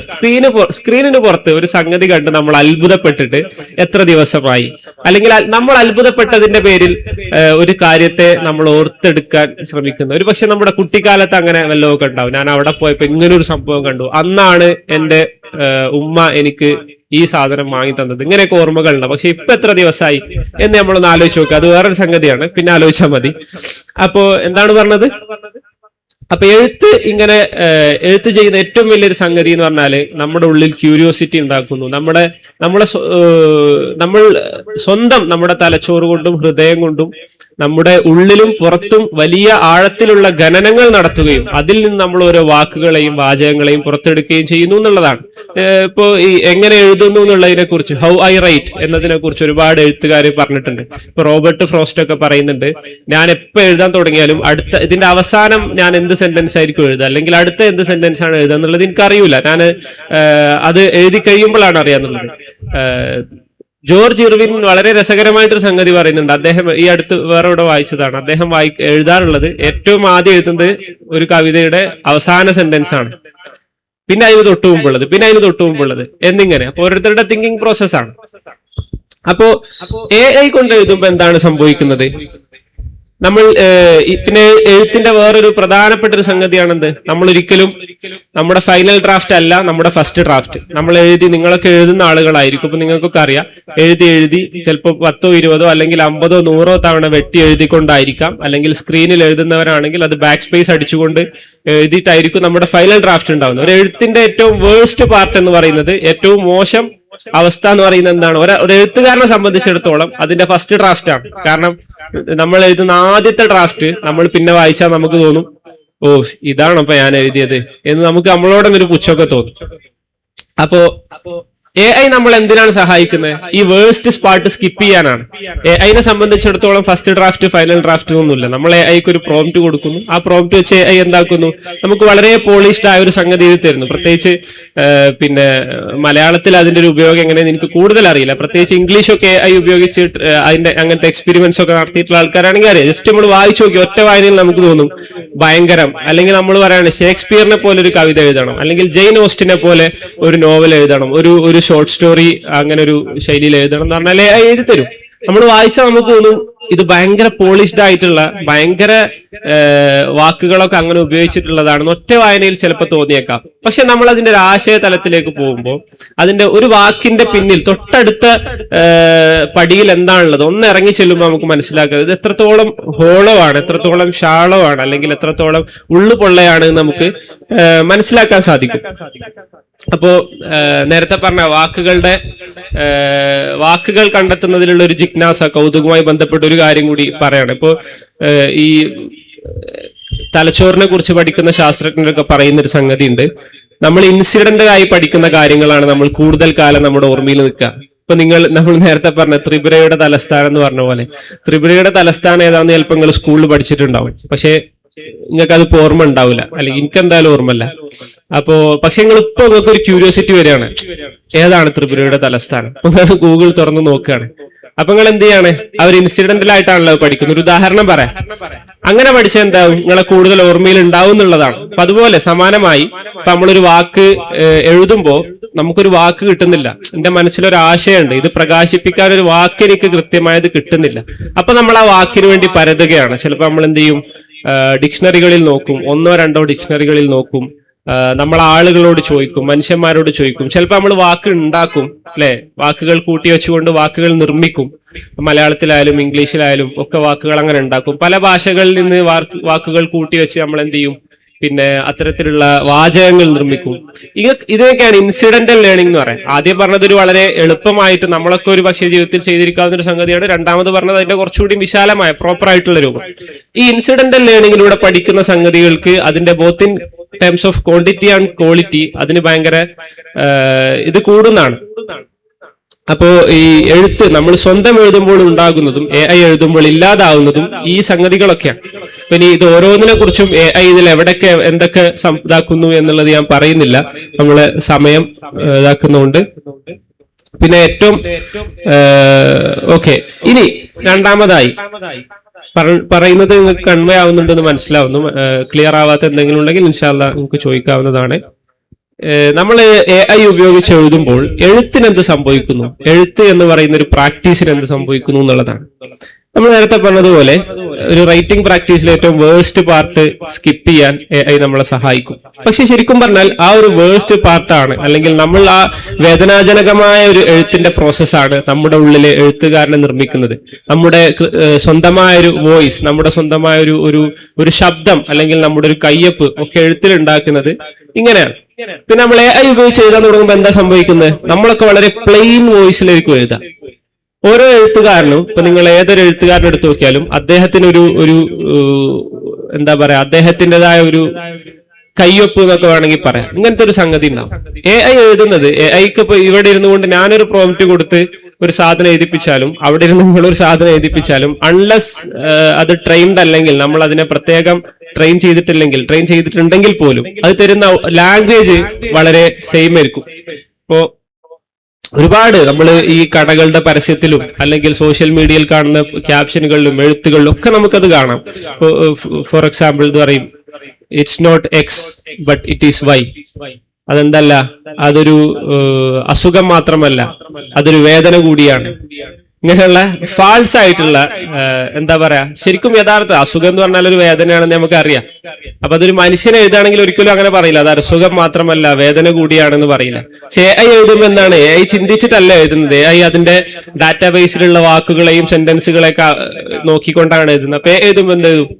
സ്ക്രീനിന് പുറത്ത് ഒരു സംഗതി കണ്ട് നമ്മൾ അത്ഭുതപ്പെട്ടിട്ട് എത്ര ദിവസമായി, അല്ലെങ്കിൽ നമ്മൾ അത്ഭുതപ്പെട്ടതിന്റെ പേരിൽ ഒരു കാര്യത്തെ നമ്മൾ ഓർത്തെടുക്കാൻ ശ്രമിക്കുന്നു. ഒരു പക്ഷെ നമ്മുടെ കുട്ടിക്കാലത്ത് അങ്ങനെ വല്ലതൊക്കെ ഉണ്ടാവും, ഞാൻ അവിടെ പോയപ്പോ ഇങ്ങനൊരു സംഭവം കണ്ടു, അന്നാണ് എന്റെ ഉമ്മ എനിക്ക് ഈ സാധനം വാങ്ങി തന്നത്, ഇങ്ങനെയൊക്കെ ഓർമ്മകളുണ്ട്. പക്ഷെ ഇപ്പൊ എത്ര ദിവസമായി എന്ന് നമ്മളൊന്ന് ആലോചിച്ച് നോക്കുക, അത് വേറൊരു സംഗതിയാണ്, പിന്നെ ആലോചിച്ചാൽ മതി. അപ്പോ എന്താണ് പറഞ്ഞത്? അപ്പൊ എഴുത്ത് ചെയ്യുന്ന ഏറ്റവും വലിയൊരു സംഗതി എന്ന് പറഞ്ഞാല് നമ്മുടെ ഉള്ളിൽ ക്യൂരിയോസിറ്റി ഉണ്ടാക്കുന്നു. നമ്മൾ സ്വന്തം നമ്മുടെ തലച്ചോറ് കൊണ്ടും ഹൃദയം കൊണ്ടും നമ്മുടെ ഉള്ളിലും പുറത്തും വലിയ ആഴത്തിലുള്ള ഖനനങ്ങൾ നടത്തുകയും അതിൽ നിന്ന് നമ്മൾ ഓരോ വാക്കുകളെയും വാചകങ്ങളെയും പുറത്തെടുക്കുകയും ചെയ്യുന്നു എന്നുള്ളതാണ്. ഇപ്പോ ഈ എങ്ങനെ എഴുതുന്നു എന്നുള്ളതിനെ കുറിച്ച്, ഹൗ ഐ റൈറ്റ് എന്നതിനെ കുറിച്ച് ഒരുപാട് എഴുത്തുകാർ പറഞ്ഞിട്ടുണ്ട്. ഇപ്പൊ റോബർട്ട് ഫ്രോസ്റ്റ് ഒക്കെ പറയുന്നുണ്ട്, ഞാൻ എപ്പോ എഴുതാൻ തുടങ്ങിയാലും ഇതിന്റെ അവസാനം ഞാൻ എന്ത് സെന്റൻസ് ആയിരിക്കും എഴുതുക, അല്ലെങ്കിൽ അടുത്ത എന്ത് സെന്റൻസ് ആണ് എഴുതുക എന്നുള്ളത് എനിക്കറിയില്ല, ഞാൻ അത് എഴുതി കഴിയുമ്പോഴാണ് അറിയാന്നുള്ളത്. ജോർജ് ഇർവിൻ വളരെ രസകരമായിട്ടൊരു സംഗതി പറയുന്നുണ്ട്. അദ്ദേഹം ഈ അടുത്ത് വേറെ ഇവിടെ വായിച്ചതാണ്. അദ്ദേഹം എഴുതാറുള്ളത് ഏറ്റവും ആദ്യം എഴുതുന്നത് ഒരു കവിതയുടെ അവസാന സെന്റൻസ് ആണ്, പിന്നെ അതിന് തൊട്ടുമുമ്പുള്ളത്, പിന്നെ അതിന് തൊട്ടുമുമ്പുള്ളത് എന്നിങ്ങനെ. അപ്പൊ ഓരോരുത്തരുടെ തിങ്കിങ് പ്രോസസ്സാണ്. അപ്പോ AI കൊണ്ട് എഴുതുമ്പോ എന്താണ് സംഭവിക്കുന്നത്? നമ്മൾ പിന്നെ എഴുത്തിന്റെ വേറൊരു പ്രധാനപ്പെട്ട ഒരു സംഗതിയാണെന്ത്, നമ്മൾ ഒരിക്കലും നമ്മുടെ ഫൈനൽ ഡ്രാഫ്റ്റ് അല്ല നമ്മുടെ ഫസ്റ്റ് ഡ്രാഫ്റ്റ്. നമ്മൾ നിങ്ങളൊക്കെ എഴുതുന്ന ആളുകളായിരിക്കും, ഇപ്പൊ നിങ്ങൾക്കൊക്കെ അറിയാം, എഴുതി ചിലപ്പോൾ 10, 20 അല്ലെങ്കിൽ 50, 100 തവണ വെട്ടി എഴുതിക്കൊണ്ടായിരിക്കാം, അല്ലെങ്കിൽ സ്ക്രീനിൽ എഴുതുന്നവരാണെങ്കിൽ അത് ബാക്ക് സ്പേസ് അടിച്ചുകൊണ്ട് എഴുതിയിട്ടായിരിക്കും നമ്മുടെ ഫൈനൽ ഡ്രാഫ്റ്റ് ഉണ്ടാവുന്നത്. ഒരു എഴുത്തിന്റെ ഏറ്റവും വേഴ്സ്റ്റ് പാർട്ട് എന്ന് പറയുന്നത്, ഏറ്റവും മോശം അവസ്ഥ എന്ന് പറയുന്നത് എന്താണ്? ഒരു എഴുത്തുകാരനെ സംബന്ധിച്ചിടത്തോളം അതിന്റെ ഫസ്റ്റ് ഡ്രാഫ്റ്റ് ആണ്. കാരണം നമ്മൾ എഴുതുന്ന ആദ്യത്തെ ഡ്രാഫ്റ്റ് നമ്മൾ പിന്നെ വായിച്ചാൽ നമുക്ക് തോന്നും, ഓ ഇതാണോ ഇപ്പൊ ഞാൻ എഴുതിയത് എന്ന് നമുക്ക് നമ്മളോടൊരു പുച്ഛമൊക്കെ തോന്നും. അപ്പോ AI നമ്മൾ എന്തിനാണ് സഹായിക്കുന്നത്? ഈ വേഴ്സ്റ്റ് സ്പാർട്ട് സ്കിപ്പ് ചെയ്യാനാണ്. AIനെ സംബന്ധിച്ചിടത്തോളം ഫസ്റ്റ് ഡ്രാഫ്റ്റ് ഫൈനൽ ഡ്രാഫ്റ്റ് ഒന്നുമില്ല. നമ്മൾ AIക്ക് ഒരു പ്രോംപ്റ്റ് കൊടുക്കുന്നു, ആ പ്രോംപ്റ്റ് വെച്ച് AI എന്താക്കുന്നു, നമുക്ക് വളരെ പോളിഷ്ഡ് ആയ ഒരു സംഗതി ഇത് തരുന്നു. പ്രത്യേകിച്ച് പിന്നെ മലയാളത്തിൽ അതിന്റെ ഒരു ഉപയോഗം എങ്ങനെയെന്ന് എനിക്ക് കൂടുതൽ അറിയില്ല. പ്രത്യേകിച്ച് ഇംഗ്ലീഷൊക്കെ AI ഉപയോഗിച്ച് അതിന്റെ അങ്ങനത്തെ എക്സ്പെരിമെന്റ്സ് ഒക്കെ നടത്തിയിട്ടുള്ള ആൾക്കാരാണെങ്കിൽ അറിയാം. ജസ്റ്റ് നമ്മൾ വായിച്ചു നോക്കി ഒറ്റ വായനയിൽ നമുക്ക് തോന്നും ഭയങ്കരം. അല്ലെങ്കിൽ നമ്മൾ പറയാണ് ഷേക്സ്പിയറിനെ പോലെ ഒരു കവിത എഴുതണം, അല്ലെങ്കിൽ ജെയിൻ ഓസ്റ്റിനെ പോലെ ഒരു നോവൽ എഴുതണം, ഒരു ഷോർട്ട് സ്റ്റോറി അങ്ങനെ ഒരു ശൈലിയിൽ എഴുതണം എന്ന് പറഞ്ഞാൽ എഴുതി തരും. നമ്മൾ വായിച്ചാൽ നമുക്ക് തോന്നും ഇത് ഭയങ്കര പോളിഷ്ഡ് ആയിട്ടുള്ള, ഭയങ്കര വാക്കുകളൊക്കെ അങ്ങനെ ഉപയോഗിച്ചിട്ടുള്ളതാണെന്ന് ഒറ്റ വായനയിൽ ചിലപ്പോൾ തോന്നിയേക്കാം. പക്ഷെ നമ്മൾ അതിന്റെ ഒരു ആശയ തലത്തിലേക്ക് പോകുമ്പോൾ അതിന്റെ ഒരു വാക്കിന്റെ പിന്നിൽ തൊട്ടടുത്ത പടിയിൽ എന്താണുള്ളത് ഒന്ന് ഇറങ്ങി ചെല്ലുമ്പോൾ നമുക്ക് മനസ്സിലാക്കുക ഇത് എത്രത്തോളം ഹോളോ ആണ്, എത്രത്തോളം ഷാളോ ആണ്, അല്ലെങ്കിൽ എത്രത്തോളം ഉള്ളുപൊള്ളയാണ് എന്ന് നമുക്ക് മനസ്സിലാക്കാൻ സാധിക്കും. അപ്പോ നേരത്തെ പറഞ്ഞ വാക്കുകൾ കണ്ടെത്തുന്നതിലുള്ള ഒരു ജിജ്ഞാസ, കൗതുകവുമായി ബന്ധപ്പെട്ട ഒരു കാര്യം കൂടി പറയാണ്. ഇപ്പോ ഈ തലച്ചോറിനെ കുറിച്ച് പഠിക്കുന്ന ശാസ്ത്രജ്ഞരൊക്കെ പറയുന്ന ഒരു സംഗതി ഉണ്ട്, നമ്മൾ ഇൻസിഡന്റായി പഠിക്കുന്ന കാര്യങ്ങളാണ് നമ്മൾ കൂടുതൽ കാലം നമ്മുടെ ഓർമ്മയിൽ നിൽക്കുക. ഇപ്പൊ നമ്മൾ നേരത്തെ പറഞ്ഞ ത്രിപുരയുടെ തലസ്ഥാനം എന്ന് പറഞ്ഞ പോലെ, ത്രിപുരയുടെ തലസ്ഥാനം ഏതാണെന്ന് ചിലപ്പോൾ നിങ്ങൾ സ്കൂളിൽ പഠിച്ചിട്ടുണ്ടാവും, പക്ഷെ നിങ്ങൾക്ക് അത് ഓർമ്മ ഉണ്ടാവില്ല, അല്ലെങ്കിൽ എനിക്ക് എന്തായാലും ഓർമ്മല്ല. പക്ഷെ നിങ്ങൾക്ക് ഒരു ക്യൂരിയോസിറ്റി വരികയാണ്, ഏതാണ് ത്രിപുരയുടെ തലസ്ഥാനം? ഗൂഗിൾ തുറന്ന് നോക്കുകയാണ്. അപ്പൊ നിങ്ങൾ എന്ത് ചെയ്യാണ്? അവർ ഇൻസിഡന്റലായിട്ടാണല്ലോ പഠിക്കുന്നത്. ഒരു ഉദാഹരണം പറയാം. അങ്ങനെ പഠിച്ചാൽ എന്താവും? നിങ്ങളെ കൂടുതൽ ഓർമ്മയിൽ ഉണ്ടാവും എന്നുള്ളതാണ്. അപ്പൊ അതുപോലെ സമാനമായി നമ്മളൊരു വാക്ക് എഴുതുമ്പോ നമുക്കൊരു വാക്ക് കിട്ടുന്നില്ല, എന്റെ മനസ്സിലൊരു ആശയമുണ്ട്, ഇത് പ്രകാശിപ്പിക്കാൻ ഒരു വാക്ക് എനിക്ക് കൃത്യമായത് കിട്ടുന്നില്ല. അപ്പൊ നമ്മൾ ആ വാക്കിന് വേണ്ടി പരതുകയാണ്. ചിലപ്പോൾ നമ്മൾ എന്ത് ചെയ്യും? ഡിക്ഷണറികളിൽ നോക്കും, 1, 2 ഡിക്ഷണറികളിൽ നോക്കും, നമ്മൾ ആളുകളോട് ചോദിക്കും, മനുഷ്യന്മാരോട് ചോദിക്കും. ചിലപ്പോൾ നമ്മൾ വാക്ക് ഉണ്ടാക്കും, അല്ലെ? വാക്കുകൾ കൂട്ടി വെച്ചുകൊണ്ട് വാക്കുകൾ നിർമ്മിക്കും. മലയാളത്തിലായാലും ഇംഗ്ലീഷിലായാലും ഒക്കെ വാക്കുകൾ അങ്ങനെ ഉണ്ടാക്കും. പല ഭാഷകളിൽ നിന്ന് വാക്കുകൾ കൂട്ടി വെച്ച് നമ്മൾ എന്ത് ചെയ്യും? പിന്നെ അത്തരത്തിലുള്ള വാചകങ്ങൾ നിർമ്മിക്കും. ഇതൊക്കെയാണ് ഇൻസിഡന്റൽ ലേണിംഗ് എന്ന് പറയാം. ആദ്യം പറഞ്ഞത് ഒരു വളരെ എളുപ്പമായിട്ട് നമ്മളൊക്കെ ഒരു പക്ഷേ ജീവിതത്തിൽ ചെയ്തിരിക്കാവുന്ന ഒരു സംഗതിയാണ്. രണ്ടാമത് പറഞ്ഞത് അതിന്റെ കുറച്ചുകൂടി വിശാലമായ പ്രോപ്പർ ആയിട്ടുള്ള രൂപം. ഈ ഇൻസിഡന്റൽ ലേണിംഗിലൂടെ പഠിക്കുന്ന സംഗതികൾക്ക് അതിന്റെ both in terms of quantity and quality അതിന് ഭയങ്കര ഇത് കൂടുന്നതാണ്. അപ്പോ ഈ എഴുത്ത് നമ്മൾ സ്വന്തം എഴുതുമ്പോൾ ഉണ്ടാകുന്നതും AI എഴുതുമ്പോൾ ഇല്ലാതാവുന്നതും ഈ സംഗതികളൊക്കെയാണ്. പിന്നെ ഇത് ഓരോന്നിനെ കുറിച്ചും AI ഇതിൽ എവിടൊക്കെ എന്തൊക്കെ ഇതാക്കുന്നു എന്നുള്ളത് ഞാൻ പറയുന്നില്ല, നമ്മളെ സമയം ഇതാക്കുന്നുണ്ട്. പിന്നെ ഏറ്റവും ഓക്കെ, ഇനി രണ്ടാമതായി പറയുന്നത് നിങ്ങൾക്ക് കൺവേ ആവുന്നുണ്ടെന്ന് മനസ്സിലാവുന്നു. ക്ലിയർ ആവാത്ത എന്തെങ്കിലും ഉണ്ടെങ്കിൽ ഇൻഷാ അല്ലാഹ് നിങ്ങൾക്ക് ചോദിക്കാവുന്നതാണ്. നമ്മൾ AI ഉപയോഗിച്ച് എഴുതുമ്പോൾ എഴുത്തിന് എന്ത് സംഭവിക്കുന്നു, എഴുത്ത് എന്ന് പറയുന്ന ഒരു പ്രാക്ടീസിന് എന്ത് സംഭവിക്കുന്നു എന്നുള്ളതാണ്. നമ്മൾ നേരത്തെ പറഞ്ഞതുപോലെ ഒരു റൈറ്റിംഗ് പ്രാക്ടീസിൽ ഏറ്റവും വേഴ്സ്റ്റ് പാർട്ട് സ്കിപ്പ് ചെയ്യാൻ AI നമ്മളെ സഹായിക്കും. പക്ഷെ ശരിക്കും പറഞ്ഞാൽ ആ ഒരു വേഴ്സ്റ്റ് പാർട്ടാണ്, അല്ലെങ്കിൽ നമ്മൾ ആ വേദനാജനകമായ ഒരു എഴുത്തിന്റെ പ്രോസസ്സാണ് നമ്മുടെ ഉള്ളിലെ എഴുത്തുകാരനെ നിർമ്മിക്കുന്നത്. നമ്മുടെ സ്വന്തമായ ഒരു വോയിസ്, നമ്മുടെ സ്വന്തമായ ഒരു ശബ്ദം, അല്ലെങ്കിൽ നമ്മുടെ ഒരു കയ്യൊപ്പ് ഒക്കെ എഴുത്തിൽ ഉണ്ടാക്കുന്നത് ഇങ്ങനെയാണ്. പിന്നെ നമ്മൾ AI ഉപയോഗിച്ച് എഴുതാൻ തുടങ്ങുമ്പോൾ എന്താ സംഭവിക്കുന്നത്? നമ്മളൊക്കെ വളരെ പ്ലെയിൻ വോയിസിലേക്ക് എഴുതാം. ഓരോ എഴുത്തുകാരനും, ഇപ്പൊ നിങ്ങൾ ഏതൊരു എഴുത്തുകാരനെ എടുത്തു നോക്കിയാലും അദ്ദേഹത്തിന് ഒരു എന്താ പറയാ, അദ്ദേഹത്തിൻ്റെതായ ഒരു കയ്യൊപ്പ് എന്നൊക്കെ വേണമെങ്കിൽ പറയാം. ഇങ്ങനത്തെ ഒരു സംഗതി ഉണ്ടാവും. AI എഴുതുന്നത്, AIക്ക് ഇപ്പൊ ഇവിടെ ഇരുന്നു കൊണ്ട് ഞാനൊരു പ്രോംപ്റ്റ് കൊടുത്ത് ഒരു സാധനം എഴുതിപ്പിച്ചാലും, അവിടെ ഇരുന്ന് നിങ്ങളൊരു സാധനം എഴുതിപ്പിച്ചാലും, അൺലെസ് അത് ട്രെയിൻഡ് അല്ലെങ്കിൽ നമ്മൾ അതിനെ പ്രത്യേകം ട്രെയിൻ ചെയ്തിട്ടുണ്ടെങ്കിൽ പോലും അത് തരുന്ന ലാംഗ്വേജ് വളരെ സെയിം ആയിരിക്കും. ഇപ്പോ ഒരുപാട് നമ്മൾ ഈ കടകളുടെ പരസ്യത്തിലും അല്ലെങ്കിൽ സോഷ്യൽ മീഡിയയിൽ കാണുന്ന ക്യാപ്ഷനുകളിലും എഴുത്തുകളിലും ഒക്കെ നമുക്കത് കാണാം. ഫോർ എക്സാമ്പിൾ എന്ന് പറയും, it's not X but it is Y. അതെന്തല്ല, അതൊരു അസുഖം മാത്രമല്ല, അതൊരു വേദന കൂടിയാണ്. ഇങ്ങനെയുള്ള ഫാൾസ് ആയിട്ടുള്ള എന്താ പറയാ, ശരിക്കും യഥാർത്ഥ അസുഖം എന്ന് പറഞ്ഞാൽ ഒരു വേദനയാണെന്ന് നമുക്ക് അറിയാം. അപ്പൊ അതൊരു മനുഷ്യനെ എഴുതാണെങ്കിൽ ഒരിക്കലും അങ്ങനെ പറയില്ല, അത് അസുഖം മാത്രമല്ല വേദന കൂടിയാണെന്ന് പറയില്ല. പക്ഷെ AI എഴുതുമ്പോൾ എന്താണ്, AI ചിന്തിച്ചിട്ടല്ല എഴുതുന്നത്, AI അതിന്റെ ഡാറ്റാബേസിലുള്ള വാക്കുകളെയും സെന്റൻസുകളെയൊക്കെ നോക്കിക്കൊണ്ടാണ് എഴുതുന്നത്. അപ്പൊ എഴുതുമ്പോൾ എന്ത് എഴുതും,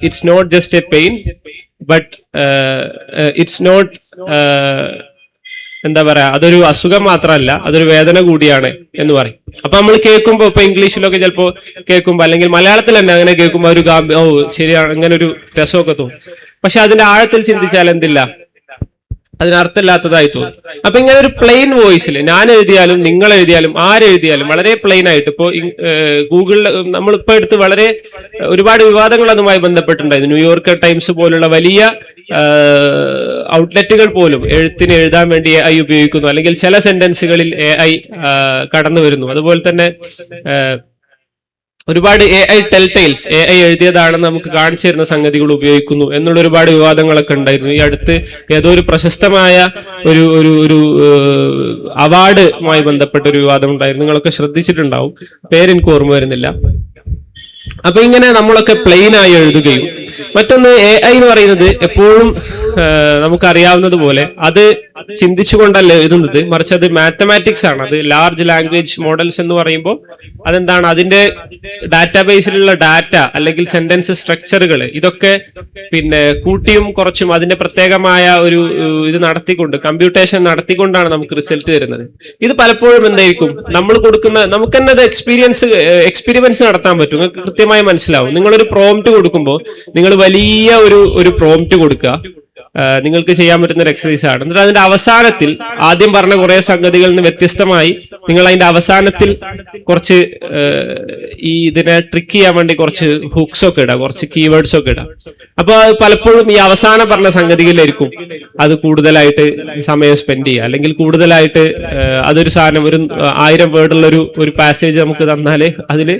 it's not just a pain but it's not എന്താ പറയാ, അതൊരു അസുഖം മാത്രമല്ല, അതൊരു വേദന കൂടിയാണ് എന്ന് പറയും. അപ്പൊ നമ്മൾ കേൾക്കുമ്പോ, ഇപ്പൊ ഇംഗ്ലീഷിലൊക്കെ ചിലപ്പോ കേൾക്കുമ്പോ, അല്ലെങ്കിൽ മലയാളത്തിൽ തന്നെ അങ്ങനെ കേൾക്കുമ്പോ ഒരു ഓ ശരിയാണ്, അങ്ങനെ ഒരു രസമൊക്കെ തോന്നും. പക്ഷെ അതിന്റെ ആഴത്തിൽ ചിന്തിച്ചാൽ എന്തില്ല, അതിനർത്ഥമില്ലാത്തതായി തോന്നും. അപ്പൊ ഇങ്ങനെ ഒരു പ്ലെയിൻ വോയിസിൽ ഞാൻ എഴുതിയാലും നിങ്ങൾ എഴുതിയാലും ആരെഴുതിയാലും വളരെ പ്ലെയിൻ ആയിട്ട്, ഇപ്പോ ഗൂഗിളിൽ നമ്മളിപ്പോ എടുത്ത് വളരെ ഒരുപാട് വിവാദങ്ങൾ അതുമായി ബന്ധപ്പെട്ടിട്ടുണ്ടായിരുന്നു. ന്യൂയോർക്ക് ടൈംസ് പോലുള്ള വലിയ ഔട്ട്ലെറ്റുകൾ പോലും എഴുതാൻ വേണ്ടി AI ഉപയോഗിക്കുന്നു, അല്ലെങ്കിൽ ചില സെന്റൻസുകളിൽ AI കടന്നു വരുന്നു. അതുപോലെ തന്നെ ഒരുപാട് AI ടെൽടെയിൽസ്, AI എഴുതിയതാണെന്ന് നമുക്ക് കാണിച്ചു തരുന്ന സംഗതികൾ ഉപയോഗിക്കുന്നു എന്നുള്ള ഒരുപാട് വിവാദങ്ങളൊക്കെ ഉണ്ടായിരുന്നു. ഈ അടുത്ത് ഏതോ ഒരു പ്രശസ്തമായ ഒരു ഒരു ഒരു അവാർഡുമായി ബന്ധപ്പെട്ട ഒരു വിവാദം ഉണ്ടായിരുന്നു. നിങ്ങളൊക്കെ ശ്രദ്ധിച്ചിട്ടുണ്ടാവും, പേരെനിക്ക് ഓർമ്മ വരുന്നില്ല. അപ്പൊ ഇങ്ങനെ നമ്മളൊക്കെ പ്ലെയിൻ ആയി എഴുതുകയും, മറ്റൊന്ന് AI എന്ന് പറയുന്നത് എപ്പോഴും നമുക്കറിയാവുന്നത് പോലെ അത് ചിന്തിച്ചുകൊണ്ടല്ല എഴുതുന്നത്, മറിച്ച് അത് മാത്തമാറ്റിക്സ് ആണ്. അത് ലാർജ് ലാംഗ്വേജ് മോഡൽസ് എന്ന് പറയുമ്പോൾ അതെന്താണ്, അതിന്റെ ഡാറ്റാബേസിലുള്ള ഡാറ്റ അല്ലെങ്കിൽ സെന്റൻസ് സ്ട്രക്ചറുകൾ ഇതൊക്കെ പിന്നെ കൂട്ടിയും കുറച്ചും അതിന്റെ പ്രത്യേകമായ ഒരു ഇത് നടത്തിക്കൊണ്ട്, കമ്പ്യൂട്ടേഷൻ നടത്തിക്കൊണ്ടാണ് നമുക്ക് റിസൾട്ട് തരുന്നത്. ഇത് പലപ്പോഴും എന്തായിരിക്കും, നമ്മൾ കൊടുക്കുന്ന, നമുക്ക് തന്നെ അത് എക്സ്പീരിമെന്റ്സ് നടത്താൻ പറ്റും. നിങ്ങൾക്ക് കൃത്യമായി മനസ്സിലാവും. നിങ്ങളൊരു പ്രോംപ്റ്റ് കൊടുക്കുമ്പോൾ നിങ്ങൾ വലിയ ഒരു പ്രോംപ്റ്റ് കൊടുക്കുക, നിങ്ങൾക്ക് ചെയ്യാൻ പറ്റുന്ന ഒരു എക്സസൈസ് ആണ്. എന്നിട്ട് അതിന്റെ അവസാനത്തിൽ ആദ്യം പറഞ്ഞ കുറെ സംഗതികളിൽ നിന്ന് വ്യത്യസ്തമായി നിങ്ങൾ അതിന്റെ അവസാനത്തിൽ കുറച്ച് ഇതിനെ ട്രിക്ക് ചെയ്യാൻ വേണ്ടി കുറച്ച് ഹുക്സ് ഒക്കെ ഇടാം, കുറച്ച് കീവേഡ്സ് ഒക്കെ ഇടാം. അപ്പൊ പലപ്പോഴും ഈ അവസാനം പറഞ്ഞ സംഗതികളിലായിരിക്കും അത് കൂടുതലായിട്ട് സമയം സ്പെൻഡ് ചെയ്യുക, അല്ലെങ്കിൽ കൂടുതലായിട്ട് അതൊരു സാധനം, ഒരു 1000 വേർഡുള്ള ഒരു പാസേജ് നമുക്ക് തന്നാല് അതില്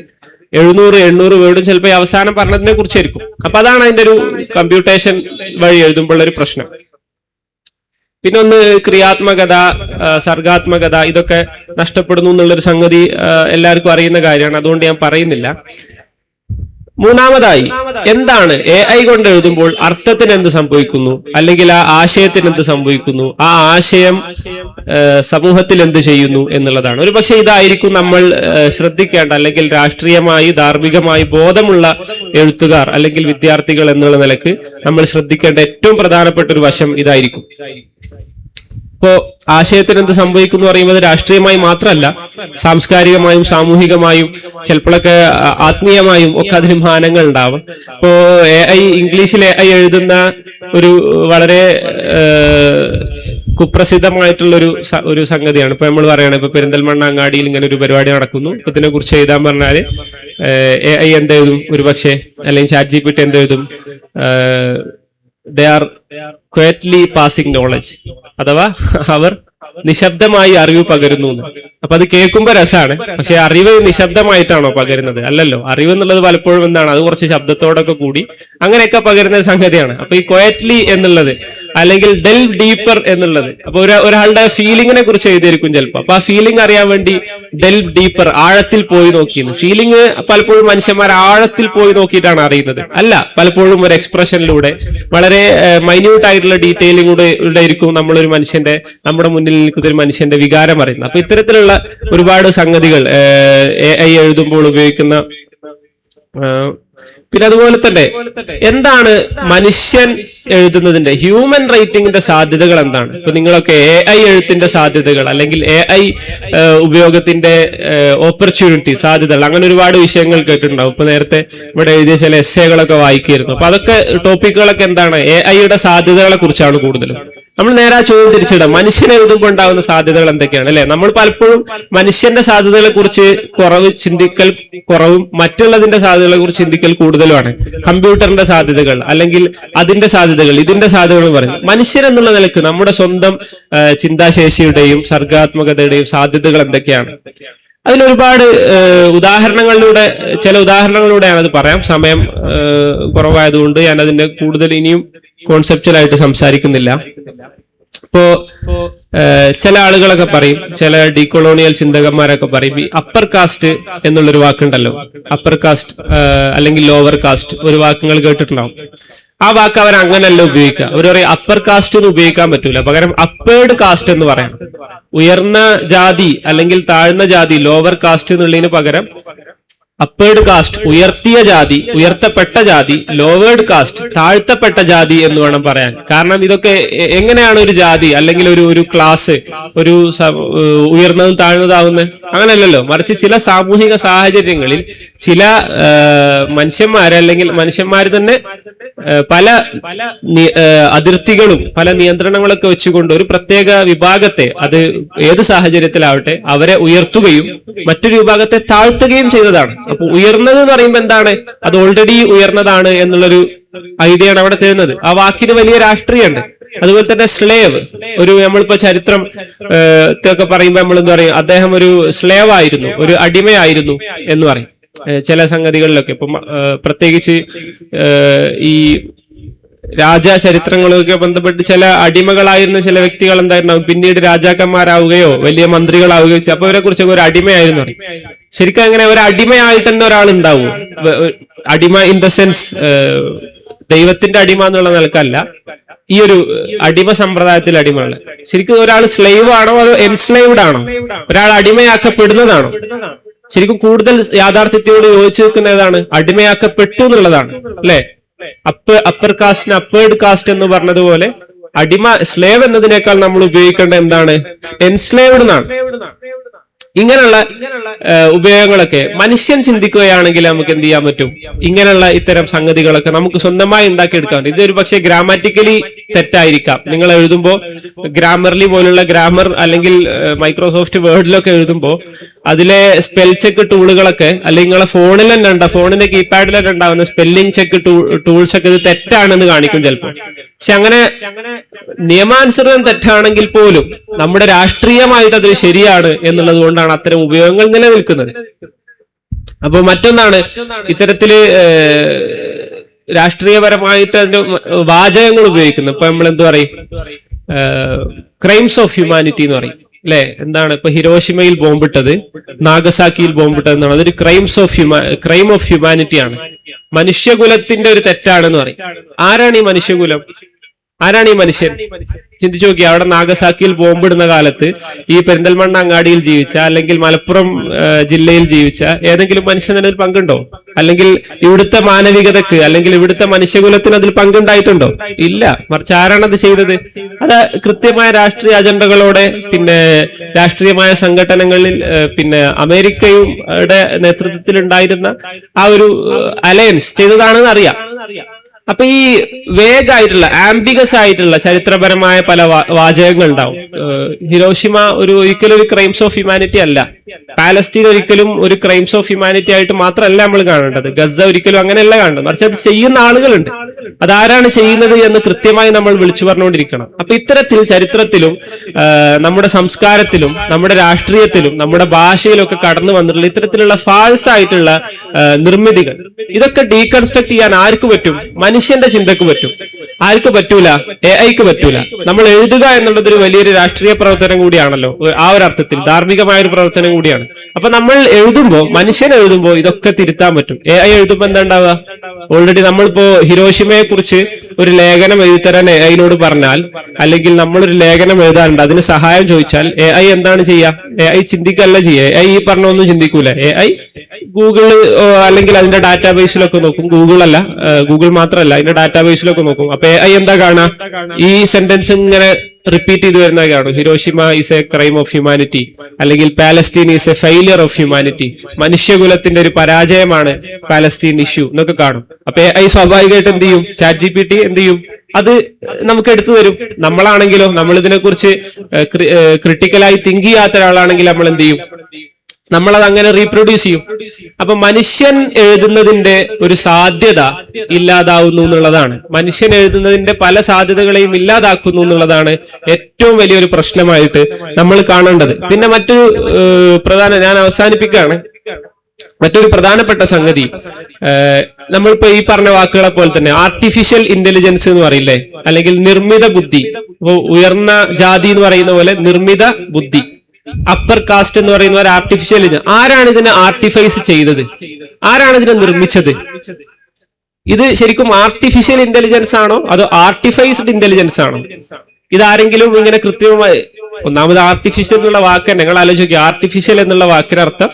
700-800 വേർഡും ചിലപ്പോൾ അവസാനം പറഞ്ഞതിനെ കുറിച്ചായിരിക്കും. അപ്പൊ അതാണ് അതിന്റെ ഒരു കമ്പ്യൂട്ടേഷൻ വഴി എഴുതുമ്പോൾ ഒരു പ്രശ്നം. പിന്നെ ഒന്ന് ക്രിയാത്മകത, സർഗാത്മകത ഇതൊക്കെ നഷ്ടപ്പെടുന്നു എന്നുള്ളൊരു സംഗതി എല്ലാവർക്കും അറിയുന്ന കാര്യമാണ്, അതുകൊണ്ട് ഞാൻ പറയുന്നില്ല. മൂന്നാമതായി, എന്താണ് AI കൊണ്ട് എഴുതുമ്പോൾ അർത്ഥത്തിന് എന്ത് സംഭവിക്കുന്നു, അല്ലെങ്കിൽ ആ ആശയത്തിന് എന്ത് സംഭവിക്കുന്നു, ആ ആശയം സമൂഹത്തിൽ എന്ത് ചെയ്യുന്നു എന്നുള്ളതാണ്. ഒരു പക്ഷെ ഇതായിരിക്കും നമ്മൾ ശ്രദ്ധിക്കേണ്ട, അല്ലെങ്കിൽ രാഷ്ട്രീയമായി ധാർമ്മികമായി ബോധമുള്ള എഴുത്തുകാർ അല്ലെങ്കിൽ വിദ്യാർത്ഥികൾ എന്നുള്ള നിലക്ക് നമ്മൾ ശ്രദ്ധിക്കേണ്ട ഏറ്റവും പ്രധാനപ്പെട്ട ഒരു വശം ഇതായിരിക്കും. ഇപ്പോ ആശയത്തിന് എന്ത് സംഭവിക്കുന്നു പറയുന്നത് രാഷ്ട്രീയമായി മാത്രമല്ല, സാംസ്കാരികമായും സാമൂഹികമായും ചിലപ്പോഴൊക്കെ ആത്മീയമായും ഒക്കെ അതിന് മാനങ്ങൾ ഉണ്ടാവും. ഇപ്പോ ഇംഗ്ലീഷിൽ AI എഴുതുന്ന ഒരു വളരെ കുപ്രസിദ്ധമായിട്ടുള്ള ഒരു സംഗതിയാണ്. ഇപ്പൊ നമ്മൾ പറയുകയാണ്, ഇപ്പൊ പെരിന്തൽമണ്ണ അങ്ങാടിയിൽ ഇങ്ങനെ ഒരു പരിപാടി നടക്കുന്നു, ഇപ്പൊ ഇതിനെ കുറിച്ച് എഴുതാൻ പറഞ്ഞാല് AI എന്തെഴുതും ഒരു പക്ഷേ, അല്ലെങ്കിൽ ChatGPT എന്തെഴുതും, they are quietly passing knowledge, അഥവാ അവർ നിശബ്ദമായി അറിവ് പകരുന്നു. അപ്പൊ അത് കേൾക്കുമ്പോ രസമാണ്, പക്ഷെ അറിവ് നിശബ്ദമായിട്ടാണോ പകരുന്നത്? അല്ലല്ലോ. അറിവ് എന്നുള്ളത് പലപ്പോഴും എന്താണ്, അത് കുറച്ച് ശബ്ദത്തോടൊക്കെ കൂടി അങ്ങനെയൊക്കെ പകരുന്ന സംഗതിയാണ്. അപ്പൊ ഈ ക്വയറ്റ്ലി എന്നുള്ളത്, അല്ലെങ്കിൽ ഡെൽവ് ഡീപ്പർ എന്നുള്ളത്, അപ്പൊ ഒരാളുടെ ഫീലിങ്ങിനെ കുറിച്ച് എഴുതിയിരിക്കും ചിലപ്പോൾ. അപ്പൊ ആ ഫീലിംഗ് അറിയാൻ വേണ്ടി ഡെൽവ് ഡീപ്പർ, ആഴത്തിൽ പോയി നോക്കിയെന്ന്. ഫീലിംഗ് പലപ്പോഴും മനുഷ്യന്മാർ ആഴത്തിൽ പോയി നോക്കിയിട്ടാണ് അറിയുന്നത്, അല്ല, പലപ്പോഴും ഒരു എക്സ്പ്രഷനിലൂടെ വളരെ മൈന്യൂട്ട് ആയിട്ടുള്ള ഡീറ്റെയിലിംഗൂടെ ആയിരിക്കും നമ്മളൊരു മനുഷ്യന്റെ, നമ്മുടെ മുന്നിൽ നിൽക്കുന്ന ഒരു മനുഷ്യന്റെ വികാരം അറിയുന്നത്. അപ്പൊ ഇത്തരത്തിലുള്ള ഒരുപാട് സംഗതികൾ AI എഴുതുമ്പോൾ ഉപയോഗിക്കുന്ന. പിന്നെ അതുപോലെ തന്നെ എന്താണ് മനുഷ്യൻ എഴുതുന്നതിന്റെ, ഹ്യൂമൻ റൈറ്റിംഗിന്റെ സാധ്യതകൾ എന്താണ്? ഇപ്പൊ നിങ്ങളൊക്കെ AI എഴുത്തിന്റെ സാധ്യതകൾ, അല്ലെങ്കിൽ AI ഉപയോഗത്തിന്റെ ഓപ്പർച്യൂണിറ്റി, സാധ്യതകൾ, അങ്ങനെ ഒരുപാട് വിഷയങ്ങൾ കേട്ടിട്ടുണ്ടാവും. ഇപ്പൊ നേരത്തെ ഇവിടെ എഴുതിയ ചില എസ്സേകളൊക്കെ വായിക്കായിരുന്നു. അപ്പൊ അതൊക്കെ ടോപ്പിക്കുകളൊക്കെ എന്താണ്, AI സാധ്യതകളെ കുറിച്ചാണ് കൂടുതലും. നമ്മൾ നേരെ ആ ചോദ്യം തിരിച്ചിടാം, മനുഷ്യനെ എഴുതുമ്പോൾ ഉണ്ടാകുന്ന സാധ്യതകൾ എന്തൊക്കെയാണ്, അല്ലെ? നമ്മൾ പലപ്പോഴും മനുഷ്യന്റെ സാധ്യതകളെ കുറിച്ച് ചിന്തിക്കൽ കുറവും മറ്റുള്ളതിന്റെ സാധ്യതകളെ കുറിച്ച് ചിന്തിക്കൽ കൂടുതലുമാണ്. കമ്പ്യൂട്ടറിന്റെ സാധ്യതകൾ, അല്ലെങ്കിൽ അതിന്റെ സാധ്യതകൾ, ഇതിന്റെ സാധ്യതകൾ പറയും. മനുഷ്യൻ എന്നുള്ള നിലക്ക് നമ്മുടെ സ്വന്തം ചിന്താശേഷിയുടെയും സർഗാത്മകതയുടെയും സാധ്യതകൾ എന്തൊക്കെയാണ്? അതിലൊരുപാട് ചില ഉദാഹരണങ്ങളിലൂടെയാണ് അത് പറയാം. സമയം കുറവായതുകൊണ്ട് ഞാൻ അതിന്റെ കൂടുതൽ ഇനിയും കോൺസെപ്ച്വലായിട്ട് സംസാരിക്കുന്നില്ല. ഇപ്പോ ചില ആളുകളൊക്കെ പറയും, ചില ഡീകൊളോണിയൽ ചിന്തകന്മാരൊക്കെ പറയും, ഈ അപ്പർ കാസ്റ്റ് എന്നുള്ളൊരു വാക്കുണ്ടല്ലോ, അപ്പർ കാസ്റ്റ് അല്ലെങ്കിൽ ലോവർ കാസ്റ്റ്, ഒരു വാക്കുകൾ കേട്ടിട്ടുണ്ടാവും. ആ വാക്ക് അവർ അങ്ങനല്ല ഉപയോഗിക്കുക. അവർ പറയും അപ്പർ കാസ്റ്റ് എന്ന് ഉപയോഗിക്കാൻ പറ്റൂല, പകരം അപ്പേർഡ് കാസ്റ്റ് എന്ന് പറയണം. ഉയർന്ന ജാതി അല്ലെങ്കിൽ താഴ്ന്ന ജാതി, ലോവർ കാസ്റ്റ് എന്നുള്ളതിന് പകരം അപ്പേർഡ് കാസ്റ്റ്, ഉയർത്തിയ ജാതി, ഉയർത്തപ്പെട്ട ജാതി, ലോവേർഡ് കാസ്റ്റ്, താഴ്ത്തപ്പെട്ട ജാതി എന്ന് വേണം പറയാൻ. കാരണം ഇതൊക്കെ എങ്ങനെയാണ് ഒരു ജാതി അല്ലെങ്കിൽ ഒരു ക്ലാസ് ഒരു ഉയർന്നതും താഴ്ന്നതാവുന്നത്? അങ്ങനെയല്ലല്ലോ. മറിച്ച് ചില സാമൂഹിക സാഹചര്യങ്ങളിൽ ചില മനുഷ്യന്മാരെ അല്ലെങ്കിൽ മനുഷ്യന്മാർ തന്നെ പല അതിർത്തികളും പല നിയന്ത്രണങ്ങളൊക്കെ വെച്ചുകൊണ്ട് ഒരു പ്രത്യേക വിഭാഗത്തെ, അത് ഏത് സാഹചര്യത്തിലാവട്ടെ, അവരെ ഉയർത്തുകയും മറ്റൊരു വിഭാഗത്തെ താഴ്ത്തുകയും ചെയ്തതാണ്. അപ്പൊ ഉയർന്നത് എന്ന് പറയുമ്പോൾ എന്താണ്? അത് ഓൾറെഡി ഉയർന്നതാണ് എന്നുള്ളൊരു ഐഡിയ ആണ് അവിടെ തരുന്നത്. ആ വാക്കിന് വലിയ രാഷ്ട്രീയമുണ്ട്. അതുപോലെ തന്നെ സ്ലേവ്, ഒരു നമ്മളിപ്പോ ചരിത്രം ഒക്കെ പറയുമ്പോൾ നമ്മൾ എന്താ പറയും, അദ്ദേഹം ഒരു സ്ലേവ് ആയിരുന്നു, ഒരു അടിമയായിരുന്നു എന്ന് പറയും ചില സംഗതികളിലൊക്കെ. ഇപ്പം പ്രത്യേകിച്ച് ഈ രാജചരിത്രങ്ങളൊക്കെ ബന്ധപ്പെട്ട് ചില അടിമകളായിരുന്ന ചില വ്യക്തികൾ എന്തായിരുന്നു പിന്നീട് രാജാക്കന്മാരാവുകയോ വലിയ മന്ത്രികളാവുകയോ ചെയ്യും. അപ്പൊ അവരെ കുറിച്ചൊക്കെ ഒരു അടിമയായിരുന്നു പറയും. ശരിക്കും അങ്ങനെ ഒരു അടിമയായിട്ട് തന്നെ ഒരാൾ ഉണ്ടാവും. അടിമ ഇൻ ദ സെൻസ് ദൈവത്തിന്റെ അടിമ എന്നുള്ള നിലക്കല്ല, ഈ ഒരു അടിമ സമ്പ്രദായത്തിൽ അടിമകൾ. ശരിക്കും ഒരാൾ സ്ലേവ് ആണോ അതോ എൻസ്ലേവ്ഡ് ആണോ? ഒരാൾ അടിമയാക്കപ്പെടുന്നതാണോ? ശരിക്കും കൂടുതൽ യാഥാർത്ഥ്യത്തോട് യോജിച്ച് നിൽക്കുന്ന ഏതാണ്? അടിമയാക്കപ്പെട്ടു എന്നുള്ളതാണ്, അല്ലെ? അപ്പർ കാസ്റ്റിന് അപ്പേർഡ് കാസ്റ്റ് എന്ന് പറഞ്ഞതുപോലെ അടിമ, സ്ലേവ് എന്നതിനേക്കാൾ നമ്മൾ ഉപയോഗിക്കേണ്ട എന്താണ്? എൻസ്ലേവ്ഡ് എന്നാണ്. ഇങ്ങനെയുള്ള ഉപയോഗങ്ങളൊക്കെ മനുഷ്യൻ ചിന്തിക്കുകയാണെങ്കിൽ നമുക്ക് എന്ത് ചെയ്യാൻ പറ്റും? ഇങ്ങനെയുള്ള ഇത്തരം സംഗതികളൊക്കെ നമുക്ക് സ്വന്തമായി ഉണ്ടാക്കിയെടുക്കാൻ പറ്റും. ഇതൊരു പക്ഷേ ഗ്രാമാറ്റിക്കലി തെറ്റായിരിക്കാം. നിങ്ങൾ എഴുതുമ്പോൾ ഗ്രാമർലി പോലുള്ള ഗ്രാമർ അല്ലെങ്കിൽ മൈക്രോസോഫ്റ്റ് വേർഡിലൊക്കെ എഴുതുമ്പോൾ അതിലെ സ്പെൽ ചെക്ക് ടൂളുകളൊക്കെ, അല്ലെങ്കിൽ നിങ്ങളെ ഫോണിൽ തന്നെ ഉണ്ടാവും, ഫോണിന്റെ കീപാഡിൽ തന്നെ ഉണ്ടാവുന്ന സ്പെല്ലിംഗ് ചെക്ക് ടൂൾസ് ഒക്കെ ഇത് തെറ്റാണെന്ന് കാണിക്കും ചിലപ്പോൾ. പക്ഷെ അങ്ങനെ നിയമാനുസൃതം തെറ്റാണെങ്കിൽ പോലും നമ്മുടെ രാഷ്ട്രീയമായിട്ട് അത് ശരിയാണ് എന്നുള്ളത് കൊണ്ടാണ് അത്തരം ഉപയോഗങ്ങൾ നിലനിൽക്കുന്നത്. അപ്പൊ മറ്റൊന്നാണ് ഇത്തരത്തില് രാഷ്ട്രീയപരമായിട്ട് അതിന്റെ വാചകങ്ങൾ ഉപയോഗിക്കുന്നത്. ഇപ്പൊ നമ്മൾ എന്തു പറയും, ക്രൈംസ് ഓഫ് ഹ്യൂമാനിറ്റി എന്ന് പറയും, അല്ലെ? എന്താണ് ഇപ്പൊ ഹിരോഷിമയിൽ ബോംബിട്ടത്, നാഗസാക്കിയിൽ ബോംബിട്ടത് എന്നാണ്. അതൊരു ക്രൈം ഓഫ് ഹ്യൂമാനിറ്റി ആണ്. മനുഷ്യകുലത്തിന്റെ ഒരു തെറ്റാണെന്ന് പറയും. ആരാണ് ഈ മനുഷ്യകുലം? ആരാണ് ഈ മനുഷ്യൻ? ചിന്തിച്ചു നോക്കി. അവിടെ നാഗസാക്കിയിൽ ബോംബിടുന്ന കാലത്ത് ഈ പെരിന്തൽമണ്ണ അങ്ങാടിയിൽ ജീവിച്ച അല്ലെങ്കിൽ മലപ്പുറം ജില്ലയിൽ ജീവിച്ച ഏതെങ്കിലും മനുഷ്യൻ അതിൽ പങ്കുണ്ടോ? അല്ലെങ്കിൽ ഇവിടുത്തെ മാനവികതക്ക് അല്ലെങ്കിൽ ഇവിടുത്തെ മനുഷ്യകുലത്തിന് അതിൽ പങ്കുണ്ടായിട്ടുണ്ടോ? ഇല്ല. മറിച്ച് ആരാണത് ചെയ്തത്? അത് കൃത്യമായ രാഷ്ട്രീയ അജണ്ടകളോടെ, പിന്നെ രാഷ്ട്രീയമായ സംഘടനകളിൽ, പിന്നെ അമേരിക്കയുടെ നേതൃത്വത്തിൽ ഉണ്ടായിരുന്ന ആ ഒരു അലയൻസ് ചെയ്തതാണെന്ന് അറിയാം. അപ്പൊ ഈ വേഗായിട്ടുള്ള, ആംബിഗസ് ആയിട്ടുള്ള ചരിത്രപരമായ പല വാചകങ്ങൾ ഉണ്ടാവും. ഹിരോഷിമ ഒരിക്കലും ഒരു ക്രൈംസ് ഓഫ് ഹ്യൂമാനിറ്റി അല്ല. പാലസ്തീൻ ഒരിക്കലും ഒരു ക്രൈംസ് ഓഫ് ഹ്യൂമാനിറ്റി ആയിട്ട് മാത്രമല്ല നമ്മൾ കാണേണ്ടത്. ഗസ ഒരിക്കലും അങ്ങനെയല്ല കാണേണ്ടത്. മറിച്ച് അത് ചെയ്യുന്ന ആളുകളുണ്ട്. അതാരാണ് ചെയ്യുന്നത് എന്ന് കൃത്യമായി നമ്മൾ വിളിച്ചു പറഞ്ഞുകൊണ്ടിരിക്കണം. അപ്പൊ ഇത്തരത്തിൽ ചരിത്രത്തിലും നമ്മുടെ സംസ്കാരത്തിലും നമ്മുടെ രാഷ്ട്രീയത്തിലും നമ്മുടെ ഭാഷയിലും ഒക്കെ കടന്നു വന്നിട്ടുള്ള ഇത്തരത്തിലുള്ള ഫാൾസ് ആയിട്ടുള്ള നിർമ്മിതികൾ, ഇതൊക്കെ ഡീകൺസ്ട്രക്ട് ചെയ്യാൻ ആർക്ക് പറ്റും? മനുഷ്യന്റെ ചിന്തക്ക് പറ്റും. ആർക്ക് പറ്റൂല? AI-ക്ക് പറ്റൂല. നമ്മൾ എഴുതുക എന്നുള്ളത് ഒരു വലിയൊരു രാഷ്ട്രീയ പ്രവർത്തനം കൂടിയാണല്ലോ. ആ ഒരു അർത്ഥത്തിൽ ധാർമ്മികമായ ഒരു പ്രവർത്തനം കൂടിയാണ്. അപ്പൊ നമ്മൾ എഴുതുമ്പോൾ, മനുഷ്യൻ എഴുതുമ്പോൾ ഇതൊക്കെ തിരുത്താൻ പറ്റും. AI എഴുതുമ്പോൾ എന്താ ഉണ്ടാവുക? ഓൾറെഡി നമ്മളിപ്പോ ഹിരോഷിമയെ കുറിച്ച് ഒരു ലേഖനം എഴുതിത്തരാൻ AI-നോട് പറഞ്ഞാൽ, അല്ലെങ്കിൽ നമ്മളൊരു ലേഖനം എഴുതാറുണ്ട്, അതിന് സഹായം ചോദിച്ചാൽ AI എന്താണ് ചെയ്യുക? AI ചിന്തിക്കല്ല ചെയ്യുക. AI ഈ പറഞ്ഞൊന്നും ചിന്തിക്കൂല. AI ഗൂഗിള് അല്ലെങ്കിൽ അതിന്റെ ഡാറ്റാബേസിലൊക്കെ നോക്കും. ഗൂഗിൾ മാത്രമല്ല, അതിന്റെ ഡാറ്റാബേസിലൊക്കെ നോക്കും. അപ്പൊ AI എന്താ കാണാ? ഈ സെന്റൻസ് ഇങ്ങനെ റിപ്പീറ്റ് ചെയ്ത് വരുന്നത് കാണും. Hiroshima is a crime of humanity, അല്ലെങ്കിൽ Palestine is a failure of humanity, മനുഷ്യകുലത്തിന്റെ ഒരു പരാജയമാണ് പാലസ്തീൻ ഇഷ്യൂ എന്നൊക്കെ കാണും. അപ്പൊ AI സ്വാഭാവികമായിട്ട് എന്ത് ചെയ്യും? ChatGPT എന്ത് ചെയ്യും? അത് നമുക്ക് എടുത്തു തരും. നമ്മളാണെങ്കിലോ, നമ്മൾ ഇതിനെക്കുറിച്ച് ക്രിട്ടിക്കലായി തിങ്ക് ചെയ്യാത്ത ഒരാളാണെങ്കിൽ നമ്മൾ എന്ത് ചെയ്യും? നമ്മളത് അങ്ങനെ റീപ്രൊഡ്യൂസ് ചെയ്യും. അപ്പൊ മനുഷ്യൻ എഴുതുന്നതിന്റെ ഒരു സാധ്യത ഇല്ലാതാവുന്നു എന്നുള്ളതാണ്. മനുഷ്യൻ എഴുതുന്നതിന്റെ പല സാധ്യതകളെയും ഇല്ലാതാക്കുന്നു എന്നുള്ളതാണ് ഏറ്റവും വലിയൊരു പ്രശ്നമായിട്ട് നമ്മൾ കാണേണ്ടത്. പിന്നെ മറ്റൊരു പ്രധാന, ഞാൻ അവസാനിപ്പിക്കുകയാണ്, മറ്റൊരു പ്രധാനപ്പെട്ട സംഗതി, നമ്മളിപ്പോ ഈ പറഞ്ഞ വാക്കുകളെ പോലെ തന്നെ ആർട്ടിഫിഷ്യൽ ഇന്റലിജൻസ് എന്ന് പറയില്ലേ, അല്ലെങ്കിൽ നിർമ്മിത ബുദ്ധി. ഇപ്പൊ ഉയർന്ന ജാതി എന്ന് പറയുന്ന പോലെ നിർമ്മിത ബുദ്ധി, അപ്പർ കാസ്റ്റ് എന്ന് പറയുന്ന ഒരു ആർട്ടിഫിഷ്യൽ. ആരാണ് ഇതിനെ ആർട്ടിഫൈസ് ചെയ്തത്? ആരാണ് ഇതിനെ നിർമ്മിച്ചത്? ഇത് ശരിക്കും ആർട്ടിഫിഷ്യൽ ഇന്റലിജൻസ് ആണോ അതോ ആർട്ടിഫൈസ്ഡ് ഇന്റലിജൻസ് ആണോ? ഇതാരെങ്കിലും ഇങ്ങനെ കൃത്യമായി, ഒന്നാമത് ആർട്ടിഫിഷ്യൽ എന്നുള്ള വാക്ക് നിങ്ങൾ ആലോചിക്കുക, ആർട്ടിഫിഷ്യൽ എന്നുള്ള വാക്കിനർത്ഥം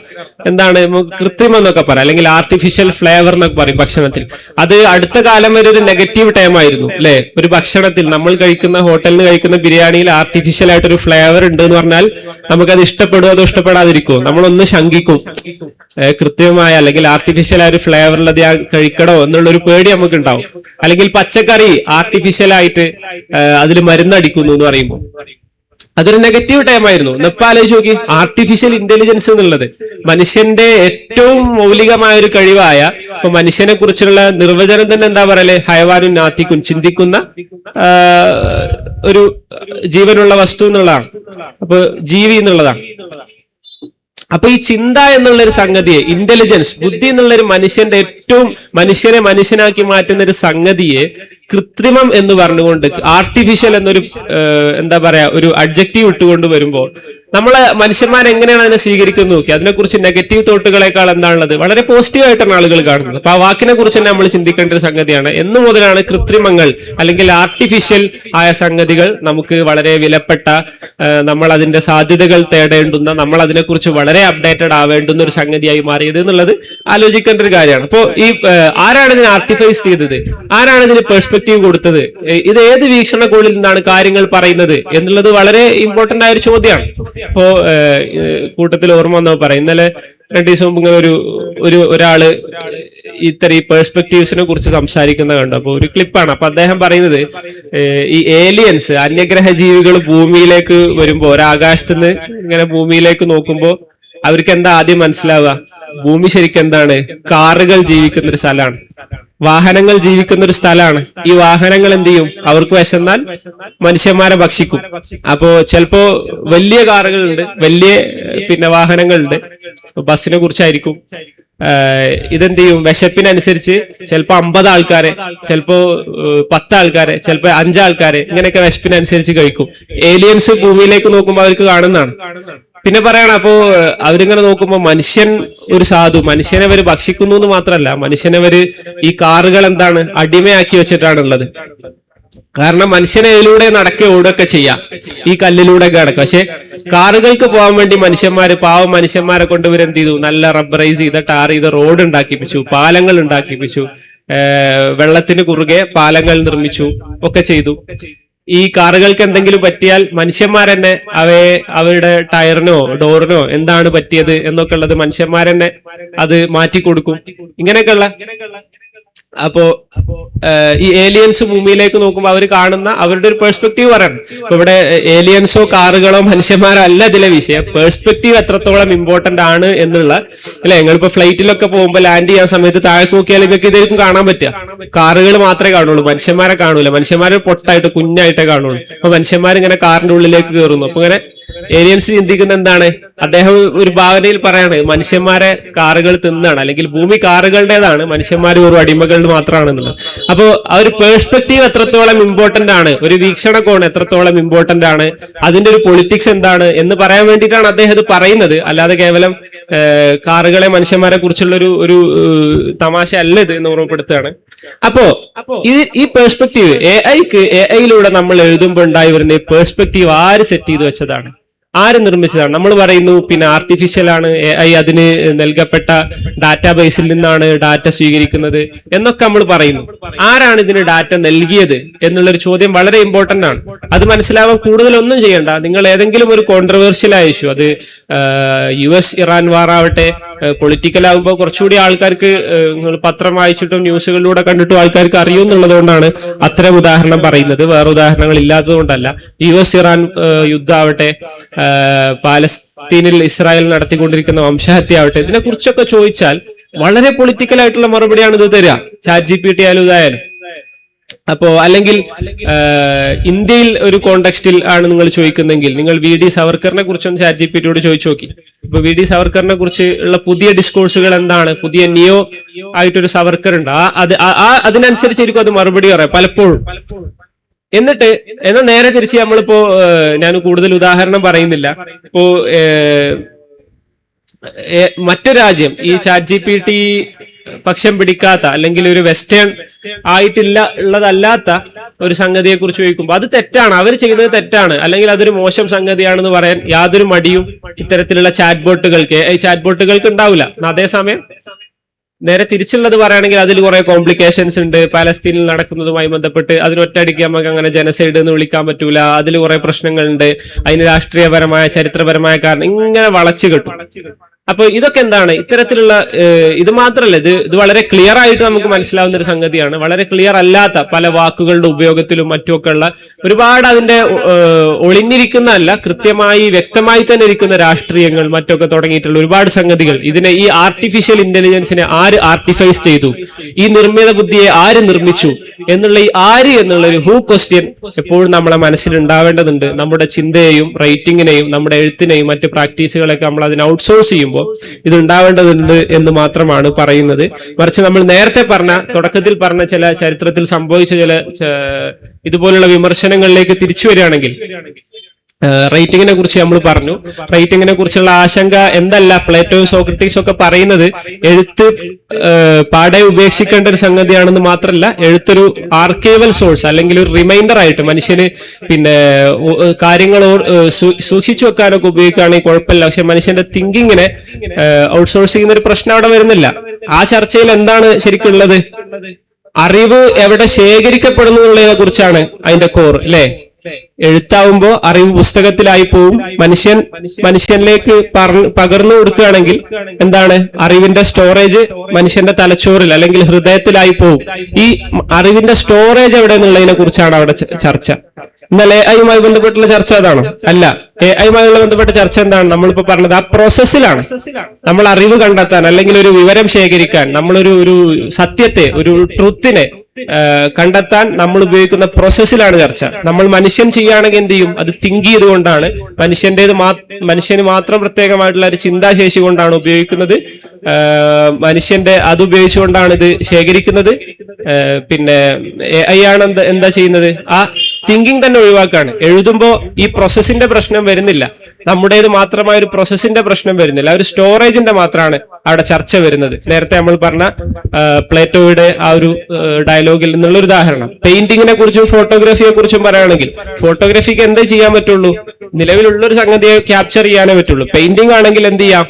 എന്താണ്? കൃത്രിമം എന്നൊക്കെ പറയാം, അല്ലെങ്കിൽ ആർട്ടിഫിഷ്യൽ ഫ്ലേവർ എന്നൊക്കെ പറയും ഭക്ഷണത്തിൽ. അത് അടുത്ത കാലം വരെ ഒരു നെഗറ്റീവ് ടൈം ആയിരുന്നു അല്ലെ? ഒരു ഭക്ഷണത്തിൽ നമ്മൾ കഴിക്കുന്ന, ഹോട്ടലിൽ നിന്ന് കഴിക്കുന്ന ബിരിയാണിയിൽ ആർട്ടിഫിഷ്യൽ ആയിട്ടൊരു ഫ്ലേവർ ഉണ്ട് എന്ന് പറഞ്ഞാൽ നമുക്കത് ഇഷ്ടപ്പെടുമോ അതോ ഇഷ്ടപ്പെടാതിരിക്കുമോ? നമ്മളൊന്ന് ശങ്കിക്കും, കൃത്യമായ അല്ലെങ്കിൽ ആർട്ടിഫിഷ്യൽ ആയ ഒരു ഫ്ലേവറിലത് കഴിക്കണോ എന്നുള്ളൊരു പേടി നമുക്ക് ഉണ്ടാവും. അല്ലെങ്കിൽ പച്ചക്കറി ആർട്ടിഫിഷ്യൽ ആയിട്ട് അതിൽ മരുന്നടിക്കുന്നു എന്ന് പറയുമ്പോൾ അതൊരു നെഗറ്റീവ് ടൈം ആയിരുന്നു. ഇപ്പൊ ആലോചിച്ച് നോക്കി, ആർട്ടിഫിഷ്യൽ ഇന്റലിജൻസ് എന്നുള്ളത് മനുഷ്യന്റെ ഏറ്റവും മൗലികമായ ഒരു കഴിവായ, ഇപ്പൊ മനുഷ്യനെ കുറിച്ചുള്ള നിർവചനം തന്നെ എന്താ പറയല്? ഹയവാനും നാത്തിക്കും, ചിന്തിക്കുന്ന ഒരു ജീവനുള്ള വസ്തു എന്നുള്ളതാണ്. അപ്പൊ ജീവി എന്നുള്ളതാണ്. അപ്പൊ ഈ ചിന്ത എന്നുള്ളൊരു സംഗതിയെ, ഇന്റലിജൻസ്, ബുദ്ധി എന്നുള്ളൊരു മനുഷ്യന്റെ ഏറ്റവും മനുഷ്യനെ മനുഷ്യനാക്കി മാറ്റുന്ന ഒരു സംഗതിയെ കൃത്രിമം എന്ന് പറഞ്ഞുകൊണ്ട്, ആർട്ടിഫിഷ്യൽ എന്നൊരു എന്താ പറയാ ഒരു അഡ്ജക്റ്റീവ് ഇട്ടുകൊണ്ട് വരുമ്പോൾ നമ്മളെ മനുഷ്യന്മാർ എങ്ങനെയാണ് അതിനെ സ്വീകരിക്കുന്നത് നോക്കി. അതിനെക്കുറിച്ച് നെഗറ്റീവ് തോട്ടുകളെക്കാൾ എന്താണുള്ളത്? വളരെ പോസിറ്റീവ് ആയിട്ടാണ് ആളുകൾ കാണുന്നത്. അപ്പൊ ആ വാക്കിനെ കുറിച്ച് തന്നെ നമ്മൾ ചിന്തിക്കേണ്ട ഒരു സംഗതിയാണ്. എന്ന് മുതലാണ് കൃത്രിമങ്ങൾ അല്ലെങ്കിൽ ആർട്ടിഫിഷ്യൽ ആയ സംഗതികൾ നമുക്ക് വളരെ വിലപ്പെട്ട, നമ്മൾ അതിന്റെ സാധ്യതകൾ തേടേണ്ടുന്ന, നമ്മൾ അതിനെക്കുറിച്ച് വളരെ അപ്ഡേറ്റഡ് ആവേണ്ടുന്ന ഒരു സംഗതിയായി മാറിയത് എന്നുള്ളത് ആലോചിക്കേണ്ട ഒരു കാര്യമാണ്. അപ്പോ ഈ ആരാണ് ഇതിനെ ആർട്ടിഫൈസ് ചെയ്തത്? ആരാണ് ഇതിന് പെർസ്പെക്റ്റീവ് കൊടുത്തത്? ഇത് ഏത് വീക്ഷണകോണിൽ നിന്നാണ് കാര്യങ്ങൾ പറയുന്നത് എന്നുള്ളത് വളരെ ഇമ്പോർട്ടന്റ് ആയ ഒരു ചോദ്യമാണ്. ഇപ്പോ കൂട്ടത്തിൽ ഓർമ്മ വന്നോ പറയാം, ഇന്നലെ 2 ദിവസം മുമ്പ് ഇങ്ങനെ ഒരാള് ഈ പെർസ്പെക്റ്റീവ്സിനെ കുറിച്ച് സംസാരിക്കുന്ന കണ്ടു. അപ്പൊ ഒരു ക്ലിപ്പാണ്. അപ്പൊ അദ്ദേഹം പറയുന്നത്, ഈ ഏലിയൻസ്, അന്യഗ്രഹ ജീവികൾ ഭൂമിയിലേക്ക് വരുമ്പോ, ഒരാകാശത്തുനിന്ന് ഇങ്ങനെ ഭൂമിയിലേക്ക് നോക്കുമ്പോ അവർക്ക് എന്താ ആദ്യം മനസ്സിലാവുക? ഭൂമി ശരിക്കും എന്താണ്? കാറുകൾ ജീവിക്കുന്ന ഒരു സ്ഥലമാണ്, വാഹനങ്ങൾ ജീവിക്കുന്ന ഒരു സ്ഥലമാണ്. ഈ വാഹനങ്ങൾ എന്ത് ചെയ്യും? അവർക്ക് വിശന്നാൽ മനുഷ്യന്മാരെ ഭക്ഷിക്കും. അപ്പോ ചിലപ്പോ വലിയ കാറുകളുണ്ട്, വലിയ വാഹനങ്ങളുണ്ട്. ബസ്സിനെ കുറിച്ചായിരിക്കും. ഇതെന്ത് ചെയ്യും? വിശപ്പിനനുസരിച്ച് ചിലപ്പോ 50 ആൾക്കാരെ, ചിലപ്പോ 10 ആൾക്കാരെ, ചിലപ്പോ 5 ആൾക്കാരെ, ഇങ്ങനെയൊക്കെ വിശപ്പിനനുസരിച്ച് കഴിക്കും. ഏലിയൻസ് ഭൂമിയിലേക്ക് നോക്കുമ്പോൾ അവർക്ക് കാണുന്നതാണ്. പിന്നെ പറയണം, അപ്പോ അവരിങ്ങനെ നോക്കുമ്പോ മനുഷ്യൻ ഒരു സാധു, മനുഷ്യനെ അവര് ഭക്ഷിക്കുന്നു എന്ന് മാത്രമല്ല, മനുഷ്യനവര് ഈ കാറുകൾ എന്താണ് അടിമയാക്കി വെച്ചിട്ടാണുള്ളത്. കാരണം മനുഷ്യനെ ഇതിലൂടെ നടക്കുക ഓടുകയൊക്കെ ചെയ്യാം, ഈ കല്ലിലൂടെ ഒക്കെ നടക്കുക. പക്ഷെ കാറുകൾക്ക് പോകാൻ വേണ്ടി പാവം മനുഷ്യന്മാരെ കൊണ്ട് ഇവരെന്ത് ചെയ്തു? നല്ല റബ്ബറൈസ് ചെയ്ത, ടാർ ചെയ്ത റോഡ് ഉണ്ടാക്കിപ്പിച്ചു, പാലങ്ങൾ ഉണ്ടാക്കിപ്പിച്ചു, വെള്ളത്തിന് കുറുകെ പാലങ്ങൾ നിർമ്മിച്ചു, ഒക്കെ ചെയ്തു. ഈ കാറുകൾക്ക് എന്തെങ്കിലും പറ്റിയാൽ മനുഷ്യന്മാരെന്നെ അവരുടെ ടയറിനോ ഡോറിനോ എന്താണ് പറ്റിയത് എന്നൊക്കെ ഉള്ളത് മനുഷ്യന്മാരെന്നെ അത് മാറ്റിക്കൊടുക്കും. ഇങ്ങനെയൊക്കെയുള്ള അപ്പോ ഈ ഏലിയൻസ് ഭൂമിയിലേക്ക് നോക്കുമ്പോൾ അവർ കാണുന്ന അവരുടെ ഒരു പെർസ്പെക്റ്റീവ് പറയണം. ഇപ്പൊ ഇവിടെ ഏലിയൻസോ കാറുകളോ മനുഷ്യന്മാരോ അല്ല ഇതിലെ വിഷയം, പെർസ്പെക്റ്റീവ് എത്രത്തോളം ഇമ്പോർട്ടന്റ് ആണ് എന്നുള്ള അല്ലെ. നിങ്ങളിപ്പോ ഫ്ലൈറ്റിലൊക്കെ പോകുമ്പോൾ ലാൻഡ് ചെയ്യാൻ സമയത്ത് താഴേക്ക് നോക്കിയാൽ നിങ്ങൾക്ക് ഇതായിരിക്കും കാണാൻ പറ്റുക. കാറുകൾ മാത്രമേ കാണുള്ളൂ, മനുഷ്യന്മാരെ കാണൂല. മനുഷ്യന്മാരെ പൊട്ടായിട്ട് കുഞ്ഞായിട്ടേ കാണുള്ളൂ. അപ്പൊ മനുഷ്യന്മാരിങ്ങനെ കാറിന്റെ ഉള്ളിലേക്ക് കയറുന്നു. അപ്പൊ ഇങ്ങനെ ഏലിയൻസ് ചിന്തിക്കുന്ന എന്താണ്? അദ്ദേഹം ഒരു ഭാവനയിൽ പറയാണ്, മനുഷ്യന്മാരെ കാറുകൾ തിന്നാണ്, അല്ലെങ്കിൽ ഭൂമി കാറുകളുടേതാണ്, മനുഷ്യന്മാർ ഒരു അടിമകൾ മാത്രമാണെന്നുള്ളത്. അപ്പോ ആ ഒരു പേഴ്സ്പെക്റ്റീവ് എത്രത്തോളം ഇമ്പോർട്ടന്റ് ആണ്, ഒരു വീക്ഷണകോൺ എത്രത്തോളം ഇമ്പോർട്ടന്റ് ആണ്, അതിന്റെ ഒരു പൊളിറ്റിക്സ് എന്താണ് എന്ന് പറയാൻ വേണ്ടിയിട്ടാണ് അദ്ദേഹം ഇത് പറയുന്നത്. അല്ലാതെ കേവലം കാറുകളെ മനുഷ്യന്മാരെ കുറിച്ചുള്ള ഒരു തമാശ അല്ല ഇത് എന്ന് ഓർമ്മപ്പെടുത്തുകയാണ്. അപ്പോ ഈ പേഴ്സ്പെക്റ്റീവ് എഐയിലൂടെ നമ്മൾ എഴുതുമ്പോൾ ഉണ്ടായി വരുന്ന ഈ പേഴ്സ്പെക്റ്റീവ് ആര് സെറ്റ് ചെയ്ത് വെച്ചതാണ്? ആര് നിർമ്മിച്ചതാണ്? നമ്മൾ പറയുന്നു പിന്നെ ആർട്ടിഫിഷ്യൽ ആണ് AI, അതിന് നൽകപ്പെട്ട ഡാറ്റാബേസിൽ നിന്നാണ് ഡാറ്റ സ്വീകരിക്കുന്നത് എന്നൊക്കെ നമ്മൾ പറയുന്നു. ആരാണ് ഇതിന് ഡാറ്റ നൽകിയത് എന്നുള്ളൊരു ചോദ്യം വളരെ ഇമ്പോർട്ടന്റ് ആണ്. അത് മനസ്സിലാവാൻ കൂടുതലൊന്നും ചെയ്യണ്ട. നിങ്ങൾ ഏതെങ്കിലും ഒരു കോൺട്രവേഴ്ഷ്യൽ ആയ ഇഷ്യൂ, അത് US ഇറാൻ വാർ ആവട്ടെ, പൊളിറ്റിക്കൽ ആകുമ്പോൾ കുറച്ചുകൂടി ആൾക്കാർക്ക് നിങ്ങൾ പത്രം വായിച്ചിട്ടും ന്യൂസുകളിലൂടെ കണ്ടിട്ടും ആൾക്കാർക്ക് അറിയുമെന്നുള്ളത് കൊണ്ടാണ് അത്തരം ഉദാഹരണം പറയുന്നത്. വേറെ ഉദാഹരണങ്ങൾ ഇല്ലാത്തത് കൊണ്ടല്ല. US ഇറാൻ യുദ്ധമാവട്ടെ, പാലസ്തീനിൽ ഇസ്രായേൽ നടത്തിക്കൊണ്ടിരിക്കുന്ന വംശഹത്യ ആവട്ടെ, ഇതിനെ കുറിച്ചൊക്കെ ചോദിച്ചാൽ വളരെ പൊളിറ്റിക്കൽ ആയിട്ടുള്ള മറുപടിയാണ് ഇത് തരിക. ChatGPT ആയാലും ഇതായാലും. അപ്പോ അല്ലെങ്കിൽ ഇന്ത്യയിൽ ഒരു കോണ്ടെക്സ്റ്റിൽ ആണ് നിങ്ങൾ ചോദിക്കുന്നെങ്കിൽ നിങ്ങൾ VD സവർക്കറിനെ കുറിച്ചൊന്ന് ChatGPT-യോട് ചോദിച്ചു നോക്കി. ഇപ്പൊ VD സവർക്കറിനെ കുറിച്ച് ഉള്ള പുതിയ ഡിസ്കോഴ്സുകൾ എന്താണ്, പുതിയ നിയോ ആയിട്ടൊരു സവർക്കർ ഉണ്ട്, അതിനനുസരിച്ചിരിക്കും അത് മറുപടി പറയാം പലപ്പോഴും. എന്നാൽ നേരെ തിരിച്ച് നമ്മളിപ്പോ ഞാൻ കൂടുതൽ ഉദാഹരണം പറയുന്നില്ല. ഇപ്പോ മറ്റൊരു രാജ്യം ഈ ChatGPT പക്ഷം പിടിക്കാത്ത അല്ലെങ്കിൽ ഒരു വെസ്റ്റേൺ ഉള്ളതല്ലാത്ത ഒരു സംഗതിയെ കുറിച്ച് ചോദിക്കുമ്പോൾ അത് തെറ്റാണ്, അവർ ചെയ്യുന്നത് തെറ്റാണ്, അല്ലെങ്കിൽ അതൊരു മോശം സംഗതിയാണെന്ന് പറയാൻ യാതൊരു മടിയും ഇത്തരത്തിലുള്ള ചാറ്റ് ബോട്ടുകൾക്ക് ഉണ്ടാവില്ല. അതേസമയം നേരെ തിരിച്ചുള്ളത് പറയുകയാണെങ്കിൽ അതിൽ കുറെ കോംപ്ലിക്കേഷൻസ് ഉണ്ട്. പാലസ്തീനിൽ നടക്കുന്നതുമായി ബന്ധപ്പെട്ട് അതിനൊറ്റയടിക്ക് നമുക്ക് അങ്ങനെ ജനസൈഡ് എന്ന് വിളിക്കാൻ പറ്റൂല. അതിൽ കുറെ പ്രശ്നങ്ങളുണ്ട്, അതിന് രാഷ്ട്രീയപരമായ ചരിത്രപരമായ കാരണം ഇങ്ങനെ വളച്ചു കെട്ടും. അപ്പൊ ഇതൊക്കെ എന്താണ്, ഇത്തരത്തിലുള്ള ഇത് മാത്രമല്ല, ഇത് വളരെ ക്ലിയർ ആയിട്ട് നമുക്ക് മനസ്സിലാവുന്ന ഒരു സംഗതിയാണ്. വളരെ ക്ലിയർ അല്ലാത്ത പല വാക്കുകളുടെ ഉപയോഗത്തിലും മറ്റുമൊക്കെ ഉള്ള ഒരുപാട് അതിന്റെ ഒളിഞ്ഞിരിക്കുന്നതല്ല, കൃത്യമായി വ്യക്തമായി തന്നെ ഇരിക്കുന്ന രാഷ്ട്രീയങ്ങൾ മറ്റൊക്കെ തുടങ്ങിയിട്ടുള്ള ഒരുപാട് സംഗതികൾ. ഇതിനെ ഈ ആർട്ടിഫിഷ്യൽ ഇന്റലിജൻസിനെ ആര് ആർട്ടിഫൈസ് ചെയ്തു, ഈ നിർമ്മിത ബുദ്ധിയെ ആര് നിർമ്മിച്ചു എന്നുള്ള ഈ ആര് എന്നുള്ള ഒരു ഹൂ ക്വസ്റ്റ്യൻ എപ്പോഴും നമ്മളെ മനസ്സിൽ ഉണ്ടാവേണ്ടതുണ്ട്. നമ്മുടെ ചിന്തയെയും റൈറ്റിങ്ങിനെയും നമ്മുടെ എഴുത്തിനെയും മറ്റ് പ്രാക്ടീസുകളൊക്കെ നമ്മൾ അതിനെ ഔട്ട്സോഴ്സ് ചെയ്യുമ്പോൾ ഇത് ഉണ്ടാവേണ്ടതുണ്ട് എന്ന് മാത്രമാണ് പറയുന്നത്. മറിച്ച് നമ്മൾ നേരത്തെ തുടക്കത്തിൽ പറഞ്ഞ ചില ചരിത്രത്തിൽ സംഭവിച്ച ചില ഇതുപോലുള്ള വിമർശനങ്ങളിലേക്ക് തിരിച്ചു വരികയാണെങ്കിൽ, റൈറ്റിങ്ങിനെ കുറിച്ച് നമ്മൾ പറഞ്ഞു. റൈറ്റിങ്ങിനെ കുറിച്ചുള്ള ആശങ്ക എന്തല്ല, പ്ലേറ്റോയും സോക്രട്ടീസും ഒക്കെ പറയുന്നത് എഴുത്ത് പാടെ ഉപേക്ഷിക്കേണ്ട ഒരു സംഗതിയാണെന്ന് മാത്രമല്ല, എഴുത്തൊരു ആർക്കൈവൽ സോഴ്സ് അല്ലെങ്കിൽ ഒരു റിമൈൻഡർ ആയിട്ട് മനുഷ്യന് കാര്യങ്ങൾ സൂക്ഷിച്ചു വെക്കാനൊക്കെ ഉപയോഗിക്കുകയാണെങ്കിൽ കുഴപ്പമില്ല. പക്ഷെ മനുഷ്യന്റെ തിങ്കിങ്ങിനെ ഔട്ട്സോഴ്സ് ചെയ്യുന്ന ഒരു പ്രശ്നം അവിടെ വരുന്നില്ല. ആ ചർച്ചയിൽ എന്താണ് ശരിക്കുള്ളത്, അറിവ് എവിടെ ശേഖരിക്കപ്പെടുന്നു എന്നുള്ളതിനെ കുറിച്ചാണ് അതിന്റെ കോർ, അല്ലെ? എഴുത്താവുമ്പോ അറിവ് പുസ്തകത്തിലായി പോവും. മനുഷ്യനിലേക്ക് പകർന്നു കൊടുക്കുകയാണെങ്കിൽ എന്താണ്, അറിവിന്റെ സ്റ്റോറേജ് മനുഷ്യന്റെ തലച്ചോറിൽ അല്ലെങ്കിൽ ഹൃദയത്തിലായി പോവും. ഈ അറിവിന്റെ സ്റ്റോറേജ് എവിടെ എന്നുള്ളതിനെ കുറിച്ചാണ് അവിടെ ചർച്ച. എന്നാൽ AI-യുമായി ബന്ധപ്പെട്ടുള്ള ചർച്ച അതാണോ? അല്ല. AI-യുമായി ബന്ധപ്പെട്ട ചർച്ച എന്താണ്? നമ്മളിപ്പോ പറഞ്ഞത് ആ പ്രോസസ്സിലാണ്. നമ്മൾ അറിവ് കണ്ടെത്താൻ അല്ലെങ്കിൽ ഒരു വിവരം ശേഖരിക്കാൻ, നമ്മളൊരു സത്യത്തെ, ഒരു ട്രുത്തിനെ കണ്ടെത്താൻ നമ്മൾ ഉപയോഗിക്കുന്ന പ്രോസസ്സിലാണ് ചർച്ച. നമ്മൾ മനുഷ്യൻ ചെയ്യുകയാണെങ്കിൽ എന്ത് ചെയ്യും, അത് തിങ്ക് ചെയ്തുകൊണ്ടാണ്, മനുഷ്യന് മാത്രം പ്രത്യേകമായിട്ടുള്ള ഒരു ചിന്താശേഷി കൊണ്ടാണ് ഉപയോഗിക്കുന്നത്. മനുഷ്യന്റെ അത് ഉപയോഗിച്ചുകൊണ്ടാണ് ഇത് ശേഖരിക്കുന്നത്. പിന്നെ AI ആണ് എന്താ ചെയ്യുന്നത്, ആ തിങ്കിങ് തന്നെ ഒഴിവാക്കാണ്. എഴുതുമ്പോ ഈ പ്രോസസ്സിന്റെ പ്രശ്നം വരുന്നില്ല, നമ്മുടേത് മാത്രമായ ഒരു പ്രോസസ്സിന്റെ പ്രശ്നം വരുന്നില്ല, ഒരു സ്റ്റോറേജിന്റെ മാത്രമാണ് അവിടെ ചർച്ച വരുന്നത്. നേരത്തെ നമ്മൾ പറഞ്ഞ പ്ലേറ്റോയുടെ ആ ഒരു ഡയലോഗിൽ നിന്നുള്ള ഒരു ഉദാഹരണം. പെയിന്റിങ്ങിനെ കുറിച്ചും ഫോട്ടോഗ്രാഫിയെ കുറിച്ചും പറയുകയാണെങ്കിൽ, ഫോട്ടോഗ്രാഫിക്ക് എന്താ ചെയ്യാൻ പറ്റുള്ളൂ, നിലവിലുള്ളൊരു സംഗതിയെ ക്യാപ്ചർ ചെയ്യാനേ പറ്റുള്ളൂ. പെയിന്റിംഗ് ആണെങ്കിൽ എന്ത് ചെയ്യാം,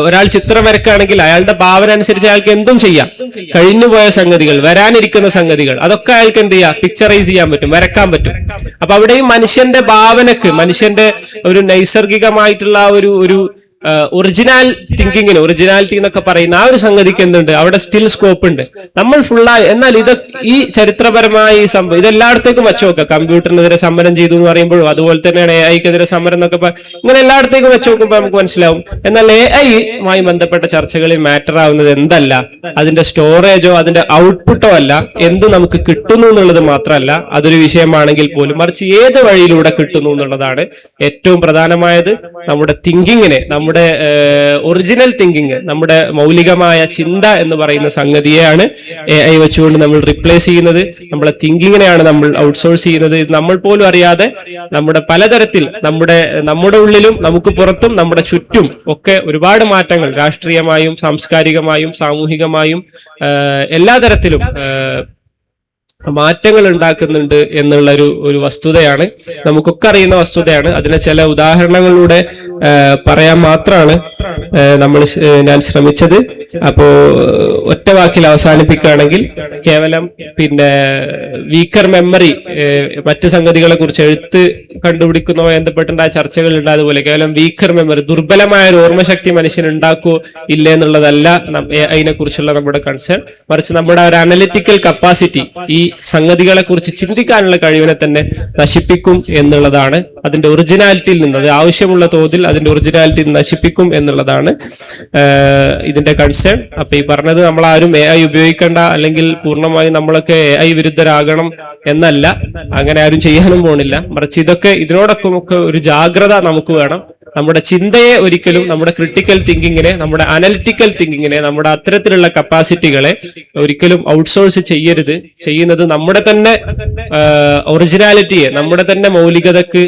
ഒരാൾ ചിത്രം വരക്കുകയാണെങ്കിൽ അയാളുടെ ഭാവന അനുസരിച്ച് അയാൾക്ക് എന്തും ചെയ്യാം. കഴിഞ്ഞുപോയ സംഗതികൾ, വരാനിരിക്കുന്ന സംഗതികൾ, അതൊക്കെ അയാൾക്ക് എന്ത് ചെയ്യാം, പിക്ചറൈസ് ചെയ്യാൻ പറ്റും, വരക്കാൻ പറ്റും. അപ്പൊ അവിടെയും മനുഷ്യന്റെ ഭാവനക്ക്, മനുഷ്യന്റെ ഒരു നൈസർഗികമായിട്ടുള്ള ഒരു ഒറിജിനൽ തിങ്കിങ്ങിന്, ഒറിജിനാലിറ്റി എന്നൊക്കെ പറയുന്ന ആ ഒരു സംഗതിക്ക് എന്തുണ്ട്, അവിടെ സ്റ്റിൽ സ്കോപ്പ് ഉണ്ട്. നമ്മൾ ഫുള്ളായി, എന്നാൽ ഈ ചരിത്രപരമായ ഈ സംഭവം ഇതെല്ലായിടത്തേക്കും വെച്ച് നോക്കാം. കമ്പ്യൂട്ടറിനെതിരെ സമരം ചെയ്തു എന്ന് പറയുമ്പോഴും അതുപോലെ തന്നെയാണ് AI-ക്കെതിരെ സമരം എന്നൊക്കെ ഇങ്ങനെ എല്ലായിടത്തേക്കും വെച്ച് നോക്കുമ്പോൾ നമുക്ക് മനസ്സിലാവും. എന്നാൽ AI-യുമായി ബന്ധപ്പെട്ട ചർച്ചകളിൽ മാറ്റർ ആവുന്നത് എന്തല്ല, അതിന്റെ സ്റ്റോറേജോ അതിന്റെ ഔട്ട്പുട്ടോ അല്ല, എന്ത് നമുക്ക് കിട്ടുന്നു എന്നുള്ളത് മാത്രമല്ല അതൊരു വിഷയമാണെങ്കിൽ പോലും, മറിച്ച് ഏത് വഴിയിലൂടെ കിട്ടുന്നു എന്നുള്ളതാണ് ഏറ്റവും പ്രധാനമായത്. നമ്മുടെ തിങ്കിങ്ങിനെ, നമ്മുടെ ഒറിജിനൽ തിങ്കിങ്, നമ്മുടെ മൗലികമായ ചിന്ത എന്ന് പറയുന്ന സംഗതിയെയാണ് AI വെച്ചുകൊണ്ട് നമ്മൾ റിപ്ലേസ് ചെയ്യുന്നത്. നമ്മളെ തിങ്കിങ്ങിനെയാണ് നമ്മൾ ഔട്ട്സോഴ്സ് ചെയ്യുന്നത്. നമ്മൾ പോലും അറിയാതെ നമ്മുടെ പലതരത്തിൽ നമ്മുടെ ഉള്ളിലും നമുക്ക് പുറത്തും നമ്മുടെ ചുറ്റും ഒക്കെ ഒരുപാട് മാറ്റങ്ങൾ രാഷ്ട്രീയമായും സാംസ്കാരികമായും സാമൂഹികമായും എല്ലാ തരത്തിലും മാറ്റങ്ങൾ ഉണ്ടാക്കുന്നുണ്ട് എന്നുള്ള ഒരു വസ്തുതയാണ്, നമുക്കൊക്കെ അറിയുന്ന വസ്തുതയാണ്. അതിനെ ചില ഉദാഹരണങ്ങളിലൂടെ പറയാൻ മാത്രമാണ് ഞാൻ ശ്രമിച്ചത്. അപ്പോ ഒറ്റ വാക്കിൽ അവസാനിപ്പിക്കുകയാണെങ്കിൽ, കേവലം വീക്കർ മെമ്മറി, മറ്റ് സംഗതികളെ കുറിച്ച് എഴുത്ത് കണ്ടുപിടിക്കുന്നതുമായി ബന്ധപ്പെട്ടുണ്ടായ ചർച്ചകളുണ്ട്. അതുപോലെ കേവലം വീക്കർ മെമ്മറി, ദുർബലമായ ഒരു ഓർമ്മശക്തി മനുഷ്യൻ ഉണ്ടാക്കോ ഇല്ലേ എന്നുള്ളതല്ല അതിനെ കുറിച്ചുള്ള നമ്മുടെ കൺസേൺ. മറിച്ച് നമ്മുടെ ഒരു അനലിറ്റിക്കൽ കപ്പാസിറ്റി, ഈ സംഗതികളെ കുറിച്ച് ചിന്തിക്കാനുള്ള കഴിവിനെ തന്നെ നശിപ്പിക്കും എന്നുള്ളതാണ് അതിന്റെ ഒറിജിനാലിറ്റിയിൽ നിന്ന്, അത് ആവശ്യമുള്ള തോതിൽ അതിന്റെ ഒറിജിനാലിറ്റി നശിപ്പിക്കും എന്നുള്ളതാണ് ഇതിന്റെ കൺസേൺ. അപ്പൊ ഈ പറഞ്ഞത് നമ്മൾ ആരും AI ഉപയോഗിക്കേണ്ട അല്ലെങ്കിൽ പൂർണ്ണമായും നമ്മളൊക്കെ AI വിരുദ്ധരാകണം എന്നല്ല, അങ്ങനെ ആരും ചെയ്യാനും പോണില്ല. മറിച്ച് ഇതൊക്കെ ഇതിനോടൊക്കെ ഒരു ജാഗ്രത നമുക്ക് വേണം. നമ്മുടെ ചിന്തയെ ഒരിക്കലും, നമ്മുടെ ക്രിട്ടിക്കൽ തിങ്കിങ്ങിനെ, നമ്മുടെ അനലിറ്റിക്കൽ തിങ്കിങ്ങിനെ, നമ്മുടെ അത്തരത്തിലുള്ള കപ്പാസിറ്റികളെ ഒരിക്കലും ഔട്ട്സോഴ്സ് ചെയ്യരുത്. ചെയ്യുന്നത് നമ്മുടെ തന്നെ ഒറിജിനാലിറ്റിയെ, നമ്മുടെ തന്നെ മൗലികതക്ക്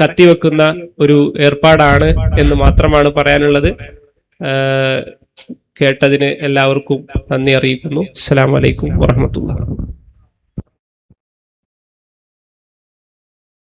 കത്തിവെക്കുന്ന ഒരു ഏർപ്പാടാണ് എന്ന് മാത്രമാണ് പറയാനുള്ളത്. കേട്ടതിന് എല്ലാവർക്കും നന്ദി അറിയിക്കുന്നു. അസ്സലാമു അലൈക്കും വറഹ്മത്തുള്ളാഹി.